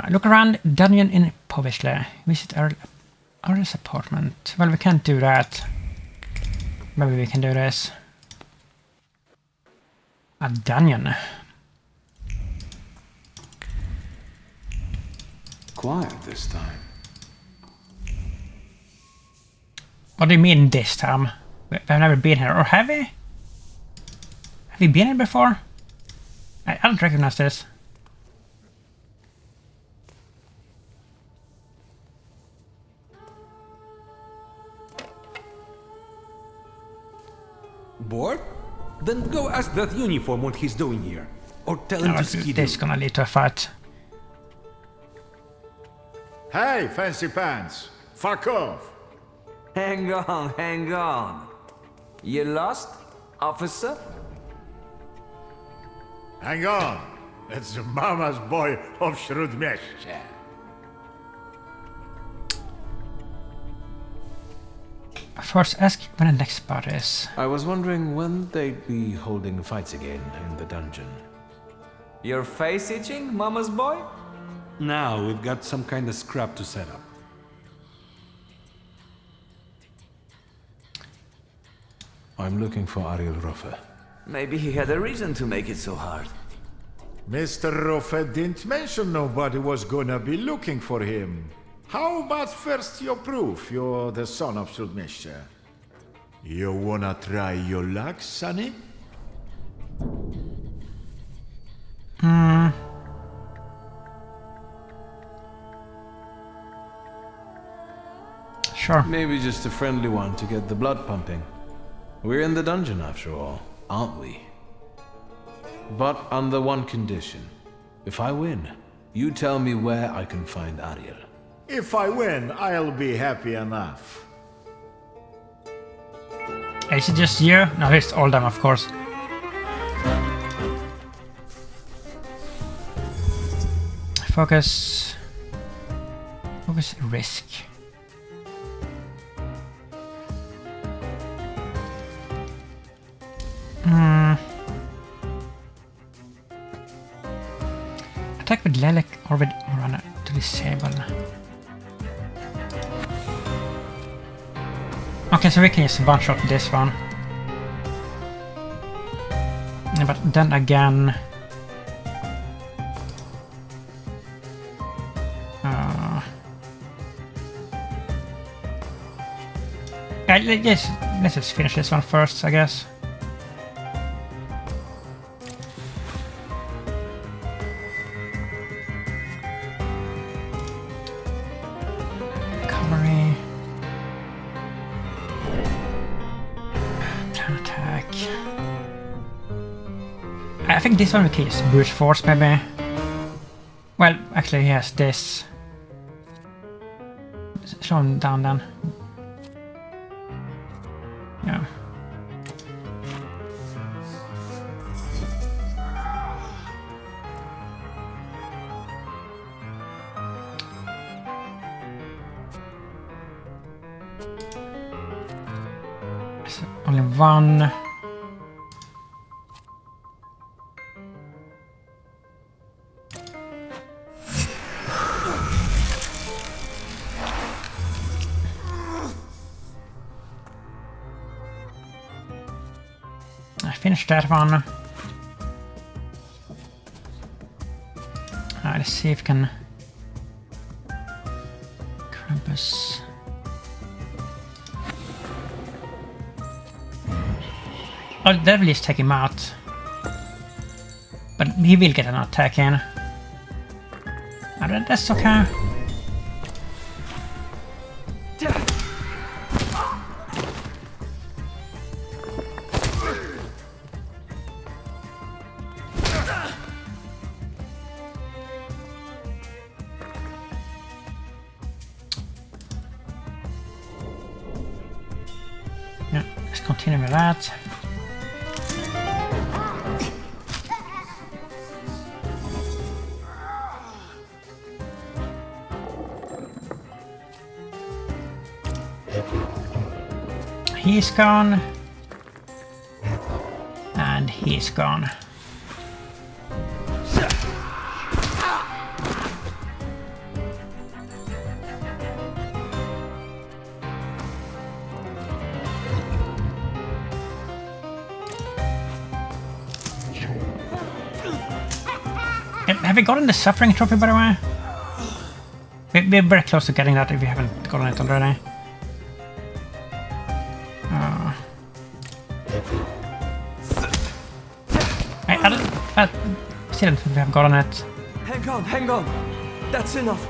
Look around dungeon in Povesle. Visit Ariel's apartment. Well, we can't do that. Maybe we can do this. A dungeon. Quiet this time. What do you mean this time? We've never been here, or have we? Have we been here before? I don't recognize this. Bored? Then go ask that uniform what he's doing here. or tell him to ski. This is gonna lead to a fight. Hey, fancy pants! Fuck off! Hang on, hang on. You lost, officer? Hang on! It's the mama's boy of Shrudmeshe. First, ask when the next part is. I was wondering when they'd be holding fights again in the dungeon. Your face itching, mama's boy? Now we've got some kind of scrap to set up. I'm looking for Ariel Rofe. Maybe he had a reason to make it so hard. Mr. Rofe didn't mention nobody was gonna be looking for him. How about first your proof you're the son of Shrudmeshe? You wanna try your luck, sonny? Sure. Maybe just a friendly one to get the blood pumping. We're in the dungeon after all, aren't we? But under one condition. If I win, you tell me where I can find Ariel. If I win, I'll be happy enough. Is it just you? No, it's all them, of course. Focus. Focus risk. Attack with Lelek or with Runner to disable. Okay, so we can just one-shot this one. But then again... yes, let's just finish this one first, I guess. Recovery. Plan attack. I think this one we can use brute force, maybe. Well, actually he has this. Slow him down then. Yeah. There's only one. Finish that one. Let's see if we can... Krampus. Oh, that will just take him out. But he will get an attack in. Oh, that's okay. Continue with that. He's gone. And he's gone. Have we gotten the Suffering Trophy, by the way? We're very close to getting that if we haven't gotten it already. I still don't think we have gotten it. Hang on. That's enough.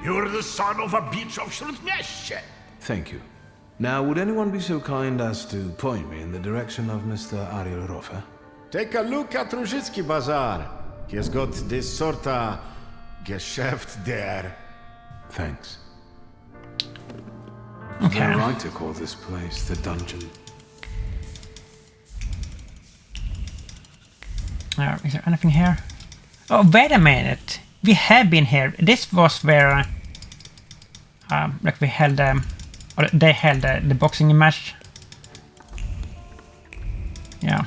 You're the son of a bitch of Shrudmeshe. Thank you. Now, would anyone be so kind as to point me in the direction of Mr. Ariel Rofe? Take a look at Ruzhitsky Bazaar. He has got this sorta Geschäft there. Thanks. Okay. They're right to call this place the dungeon. Is there anything here? Oh, wait a minute. We have been here. This was where, like we held, or they held the boxing match. Yeah.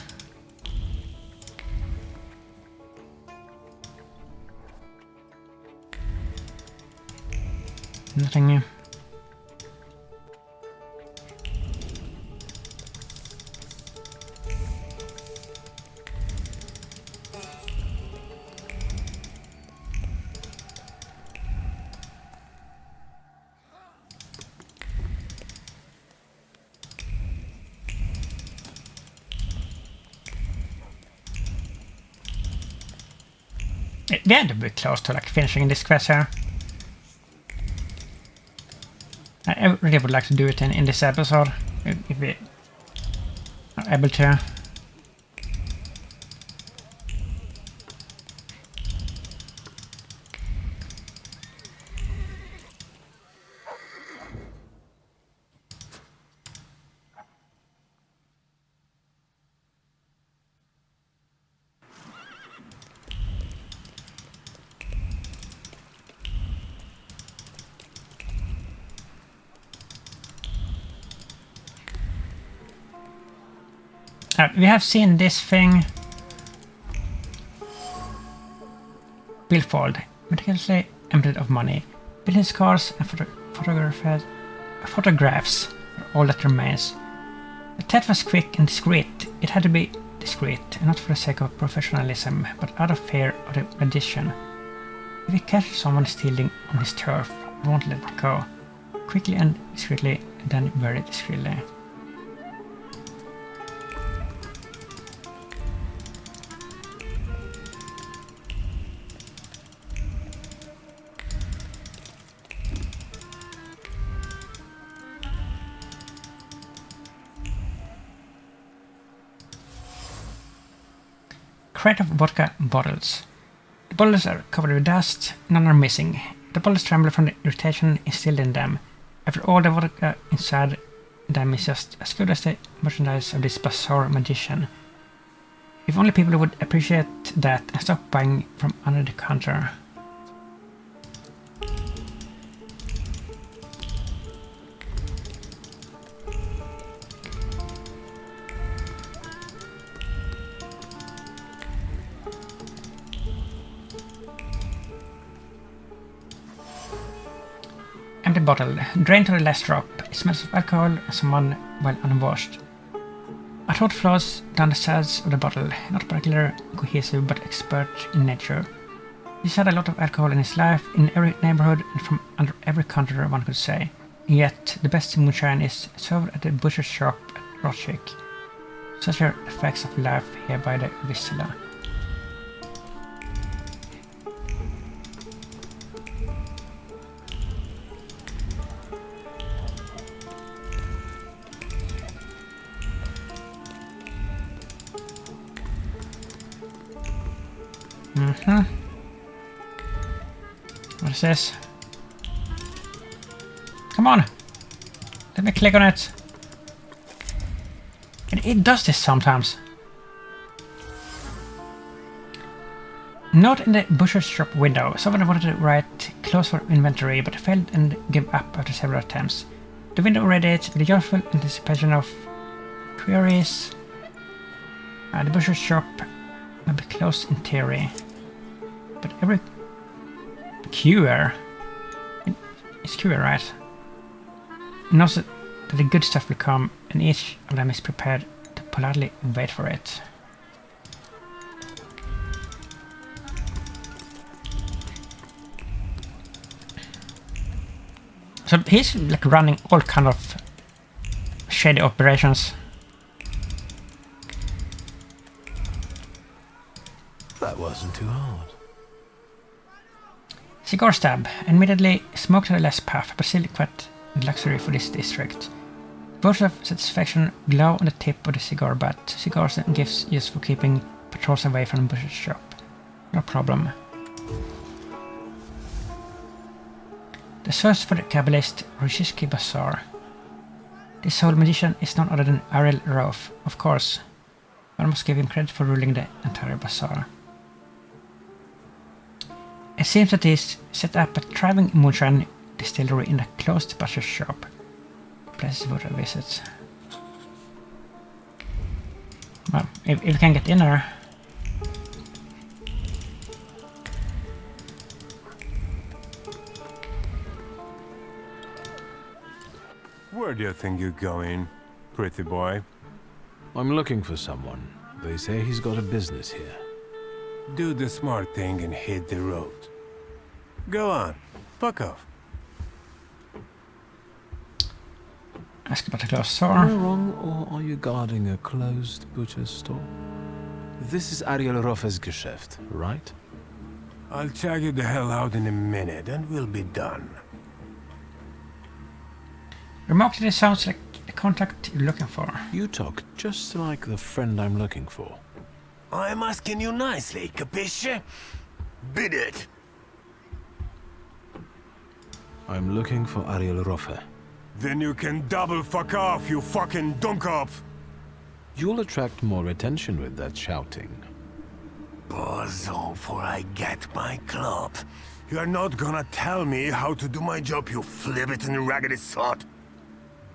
Nothing new. We had to be close to like finishing this quest here. I really would like to do it in this episode, if we are able to. We have seen this thing. Billfold, meticulously emptied of money. Business cards and photographs are all that remains. The theft was quick and discreet. It had to be discreet, and not for the sake of professionalism, but out of fear of the addition. If we catch someone stealing on his turf, we won't let it go. Quickly and discreetly, and then very discreetly. Crate of vodka bottles. The bottles are covered with dust, none are missing. The bottles tremble from the irritation instilled in them. After all, the vodka inside them is just as good as the merchandise of this bizarre magician. If only people would appreciate that and stop buying from under the counter. Empty bottle, drained to the last drop. It smells of alcohol and someone well unwashed. A thought flows down the sides of the bottle, not particularly cohesive but expert in nature. He's had a lot of alcohol in his life, in every neighborhood and from under every counter, one could say. And yet, the best moonshine is served at the butcher's shop at Rochik. Such are the facts of life here by the Vistula. What is this? Come on! Let me click on it. And it does this sometimes. Note in the butcher's shop window. Someone wanted to write close for inventory but failed and gave up after several attempts. The window radiates with the joyful anticipation of queries. The butcher's shop might be closed in theory, but every queuer is queuer, right? Knows that the good stuff will come, and each of them is prepared to politely wait for it. So he's like running all kind of shady operations. That wasn't too hard. Cigar stab. Admittedly, smoke to the less puff, but still quite luxury for this district. Bursts of satisfaction glow on the tip of the cigar butt. Cigars and gifts used for keeping patrols away from the butcher's shop. No problem. The source for the Kabbalist Rishishki Bazaar. This whole magician is none other than Ariel Rofe, of course. One must give him credit for ruling the entire bazaar. It seems that he's set up a thriving moonshine distillery in a closed butcher's shop. Places worth a visit. Well, if we can get in there. Where do you think you're going, pretty boy? I'm looking for someone. They say he's got a business here. Do the smart thing and hit the road. Go on. Fuck off. Ask about the closed store. Am I wrong, or are you guarding a closed butcher's store? This is Ariel Rofe's Geschäft, right? I'll check you the hell out in a minute and we'll be done. Remarkably, it sounds like the contact you're looking for. You talk just like the friend I'm looking for. I'm asking you nicely, capisce? Bid it! I'm looking for Ariel Rofe. Then you can double fuck off, you fucking dummkopf! You'll attract more attention with that shouting. Buzz on for I get my club. You're not gonna tell me how to do my job, you flibbit and raggedy sod.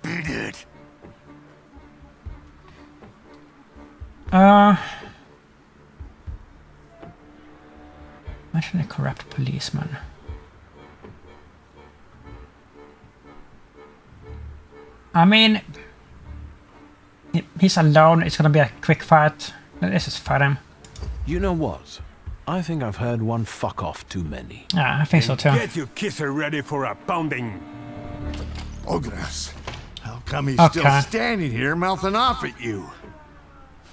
Beat it. Mention a corrupt policeman. I mean, he's alone. It's gonna be a quick fight. Let's just fight him. You know what? I think I've heard one fuck off too many. Yeah, I think so too. Get your kisser ready for a pounding. Ogres, how come he's still standing here mouthing off at you?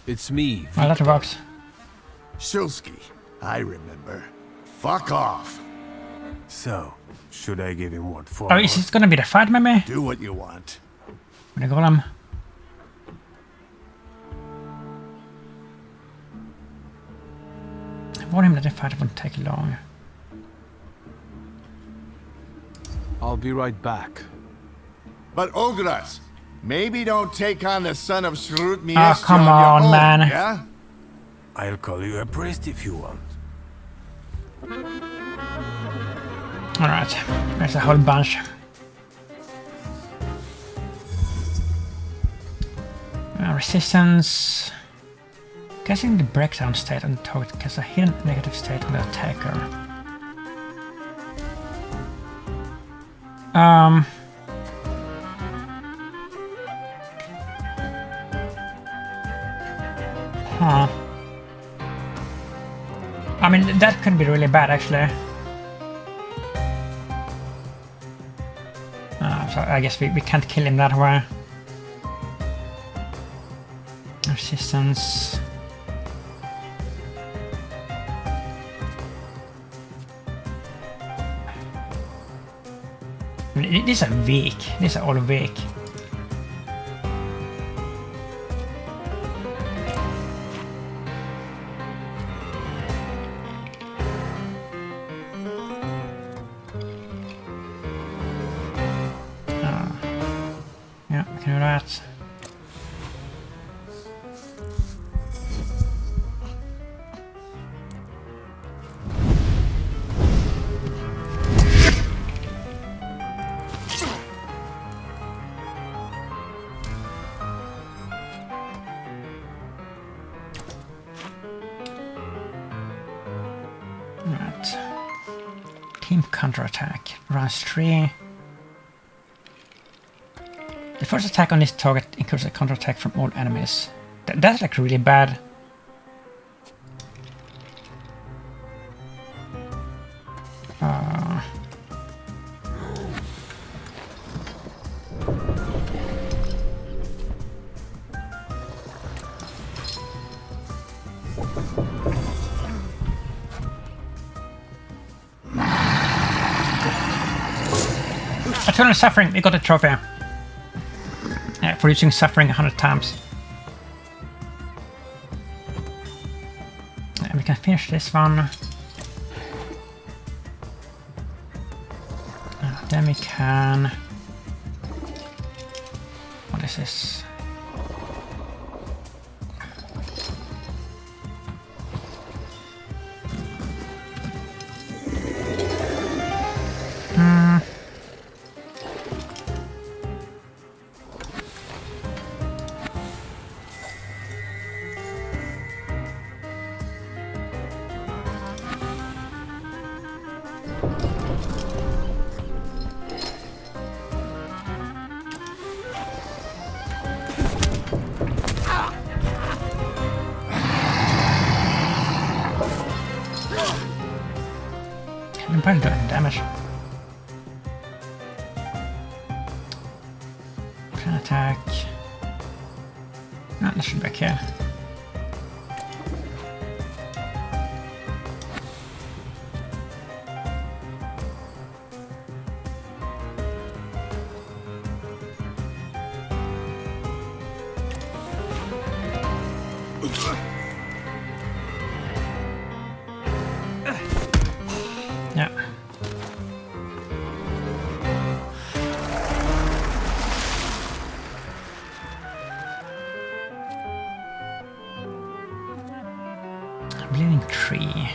It's me, Well, that works. Shulsky, I remember. Fuck off. So, should I give him what for? Oh, is it gonna be the fight, maybe? Do what you want. I'm gonna golem. I warned him that the fight wouldn't take long. I'll be right back. But Ogres, maybe don't take on the son of Shrut Oh, come on, man. Yeah? I'll call you a priest if you want. Alright, there's a whole bunch. Resistance. Guessing the breakdown state on the target casts a hidden negative state on the attacker. Huh. I mean, that could be really bad, actually. So I guess we can't kill him that way. Resistance. I mean, these are weak. These are all weak. Yeah, we can do that. Team counterattack. Rounds 3. The first attack on this target incurs a counterattack from all enemies. That's like really bad. Eternal Suffering, we got a trophy. For using Suffering 100 times. can finish this one. Then we can... What is this? I'm probably doing damage. Can attack. No, this should be okay. Yeah. Bleeding tree.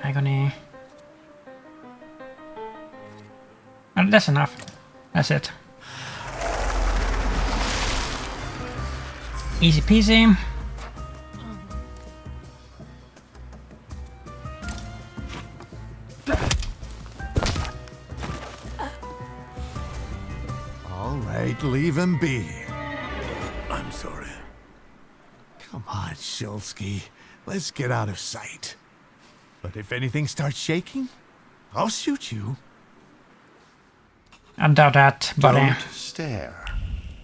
Agony. And that's enough. That's it. Easy peasy. All right, leave him be. I'm sorry. Come on, Shulsky. Let's get out of sight. But if anything starts shaking, I'll shoot you. I doubt that, buddy. Don't stare.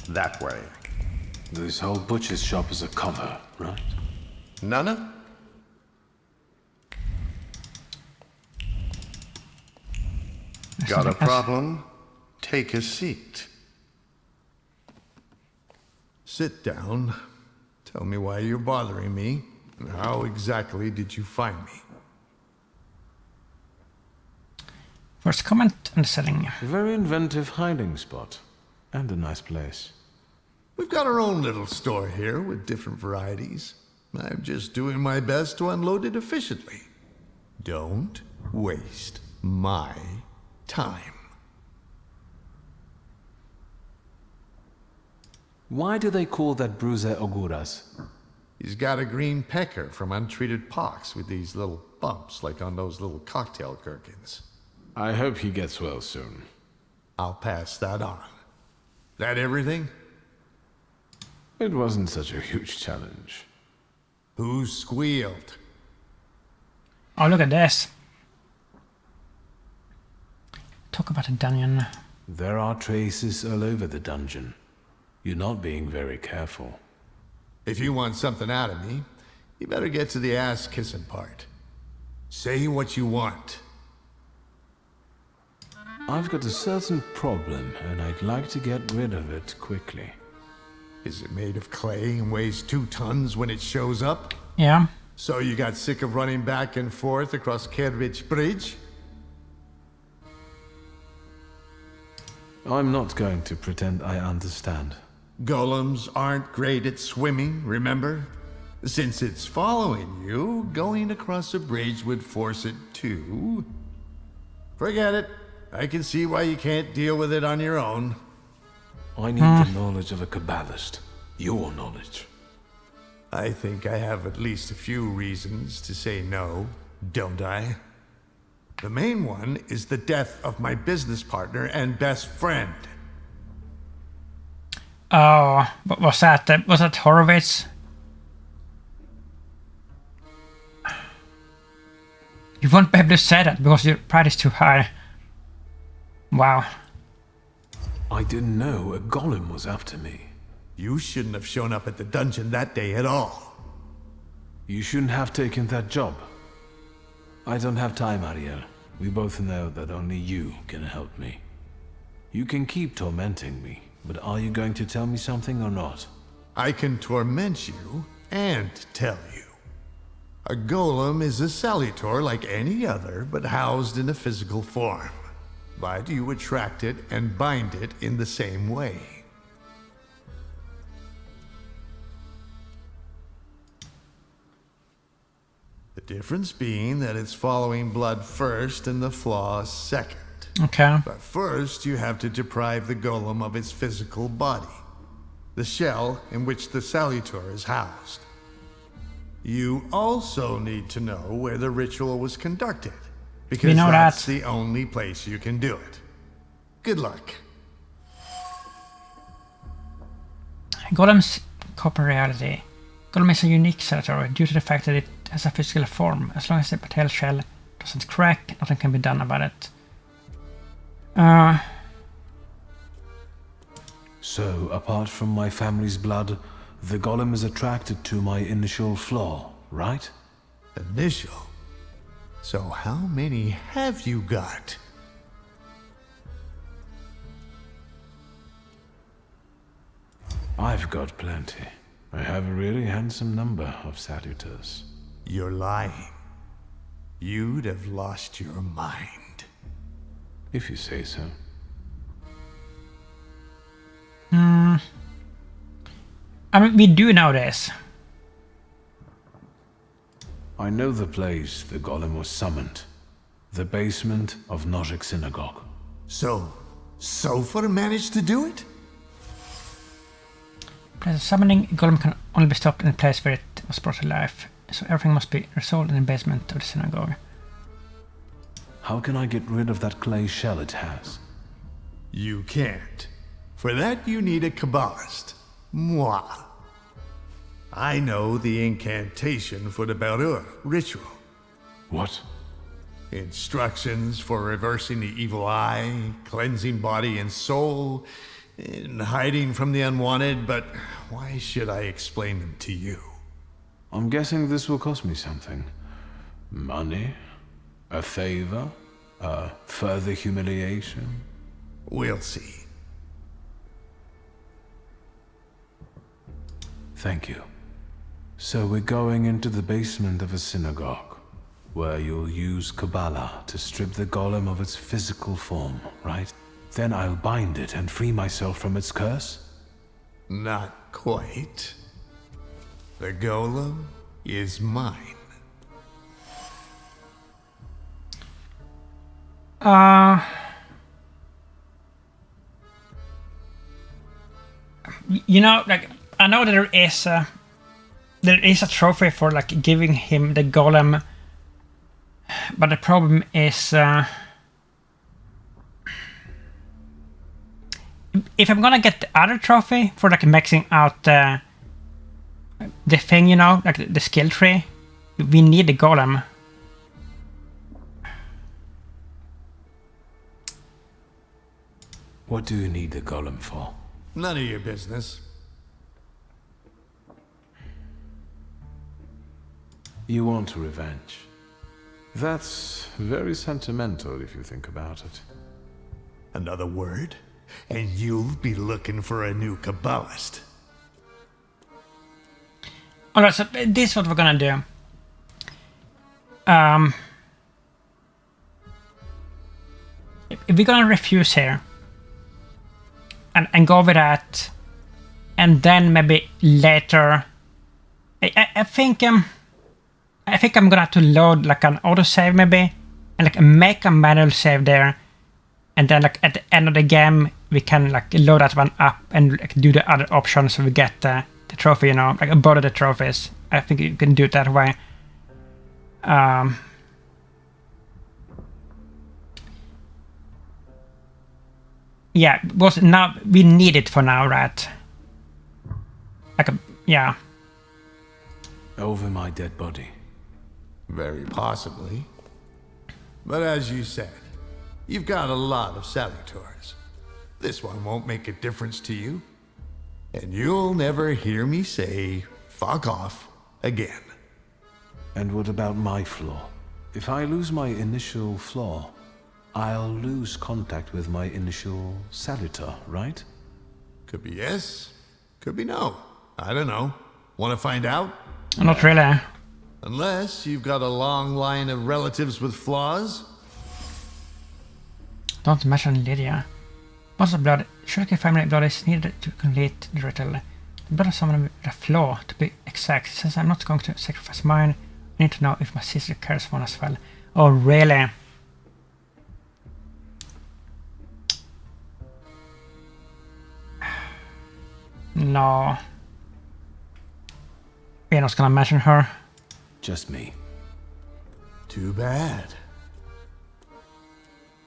That way. This whole butcher's shop is a cover, right? Nana? Got a problem? Take a seat. Sit down. Tell me why you're bothering me, and how exactly did you find me? First comment on the setting. A very inventive hiding spot. And a nice place. We've got our own little store here with different varieties. I'm just doing my best to unload it efficiently. Don't waste my time. Why do they call that bruiser Oguras? He's got a green pecker from untreated pox with these little bumps like on those little cocktail gherkins. I hope he gets well soon. I'll pass that on. That everything? It wasn't such a huge challenge. Who squealed? Oh, look at this. Talk about a dungeon. There are traces all over the dungeon. You're not being very careful. If you want something out of me, you better get to the ass-kissing part. Say what you want. I've got a certain problem, and I'd like to get rid of it quickly. Is it made of clay and weighs 2 tons when it shows up? Yeah. So you got sick of running back and forth across Kervich Bridge? I'm not going to pretend I understand. Golems aren't great at swimming, remember? Since it's following you, going across a bridge would force it to... Forget it. I can see why you can't deal with it on your own. I need the knowledge of a Kabbalist. Your knowledge. I think I have at least a few reasons to say no, don't I? The main one is the death of my business partner and best friend. Oh, was that Horowitz? You won't be able to say that because your pride is too high. Wow. I didn't know a golem was after me. You shouldn't have shown up at the dungeon that day at all. You shouldn't have taken that job. I don't have time, Ariel. We both know that only you can help me. You can keep tormenting me, but are you going to tell me something or not? I can torment you and tell you. A golem is a salutor like any other, but housed in a physical form. But you attract it and bind it in the same way. The difference being that it's following blood first and the flaws second. Okay. But first, you have to deprive the golem of its physical body, the shell in which the salutor is housed. You also need to know where the ritual was conducted, because that's the only place you can do it. Good luck. Golem's copper reality. Golem is a unique salutor due to the fact that it has a physical form. As long as the tail shell doesn't crack, nothing can be done about it. So, apart from my family's blood, the golem is attracted to my initial flaw, right? Initial? So how many have you got? I've got plenty. I have a really handsome number of salutors. You're lying. You'd have lost your mind. If you say so. I mean, we do know this. I know the place the golem was summoned. The basement of Nozhik Synagogue. So, Sofer managed to do it? Place of summoning, golem can only be stopped in a place where it was brought to life. So everything must be resolved in the basement of the synagogue. How can I get rid of that clay shell it has? You can't. For that you need a Kabbalist. Moi. I know the incantation for the Berur ritual. What? Instructions for reversing the evil eye, cleansing body and soul, and hiding from the unwanted, but why should I explain them to you? I'm guessing this will cost me something. Money? A favor? A further humiliation? We'll see. Thank you. So we're going into the basement of a synagogue, where you'll use Kabbalah to strip the golem of its physical form, right? Then I'll bind it and free myself from its curse? Not quite. The golem is mine. You know, like, I know that there is a trophy for like giving him the golem, but the problem is if I'm gonna get the other trophy for like maxing out the thing, you know, like the skill tree, we need the golem. What do you need the golem for? None of your business. You want revenge. That's very sentimental if you think about it. Another word, and you'll be looking for a new Kabbalist. Alright, so this is what we're gonna do. If we're gonna refuse here and go with that, and then maybe later, I think I'm gonna have to load like an autosave maybe, and like make a manual save there, and then like at the end of the game we can like load that one up and like do the other options so we get the trophy, you know, like both of the trophies. I think you can do it that way. Yeah, because now we need it for now, right? Like, yeah. Over my dead body. Very possibly. But as you said, you've got a lot of salutors. This one won't make a difference to you. And you'll never hear me say, fuck off, again. And what about my flaw? If I lose my initial flaw, I'll lose contact with my initial salutor, right? Could be yes, could be no. I don't know. Want to find out? Not really. Unless you've got a long line of relatives with flaws. Don't mention Lydia. Most of blood, Shulky family blood is needed to complete the ritual. The blood of someone with a flaw, to be exact. Since I'm not going to sacrifice mine, I need to know if my sister carries one as well. Oh, really? No. We're not gonna mention her. Just me. Too bad.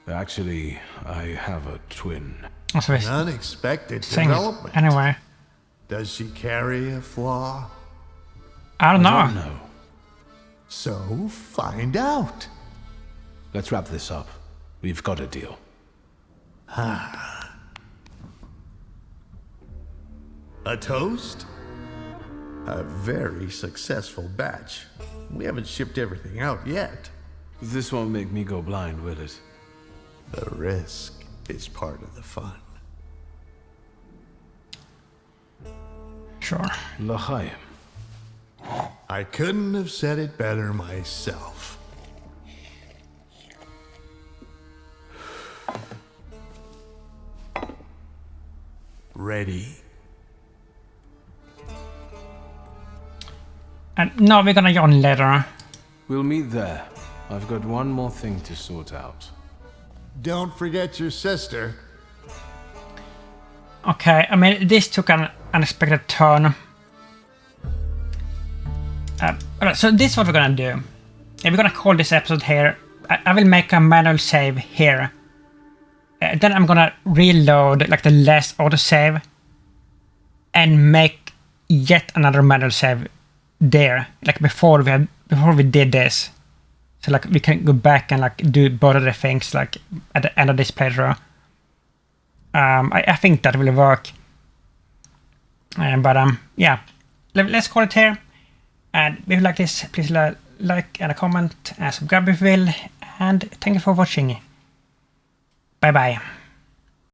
Actually, I have a twin. Also, An unexpected development. Anyway. Does she carry a flaw? I don't know. I don't know. So, find out. Let's wrap this up. We've got a deal. A toast? A very successful batch. We haven't shipped everything out yet. This won't make me go blind, will it? The risk is part of the fun. Sure. L'chaim. I couldn't have said it better myself. Ready? And no, we're gonna yawn later. We'll meet there. I've got one more thing to sort out. Don't forget your sister. Okay, I mean, this took an unexpected turn. Alright, so this is what we're gonna do. We're gonna call this episode here. I will make a manual save here. Then I'm gonna reload like the last autosave and make yet another manual save there, like before we did this. So like we can go back and like do both of the things like at the end of this playthrough. I think that will work. Yeah, let's call it here. And if you like this, please like and a comment and subscribe if you will. And thank you for watching. Bye bye.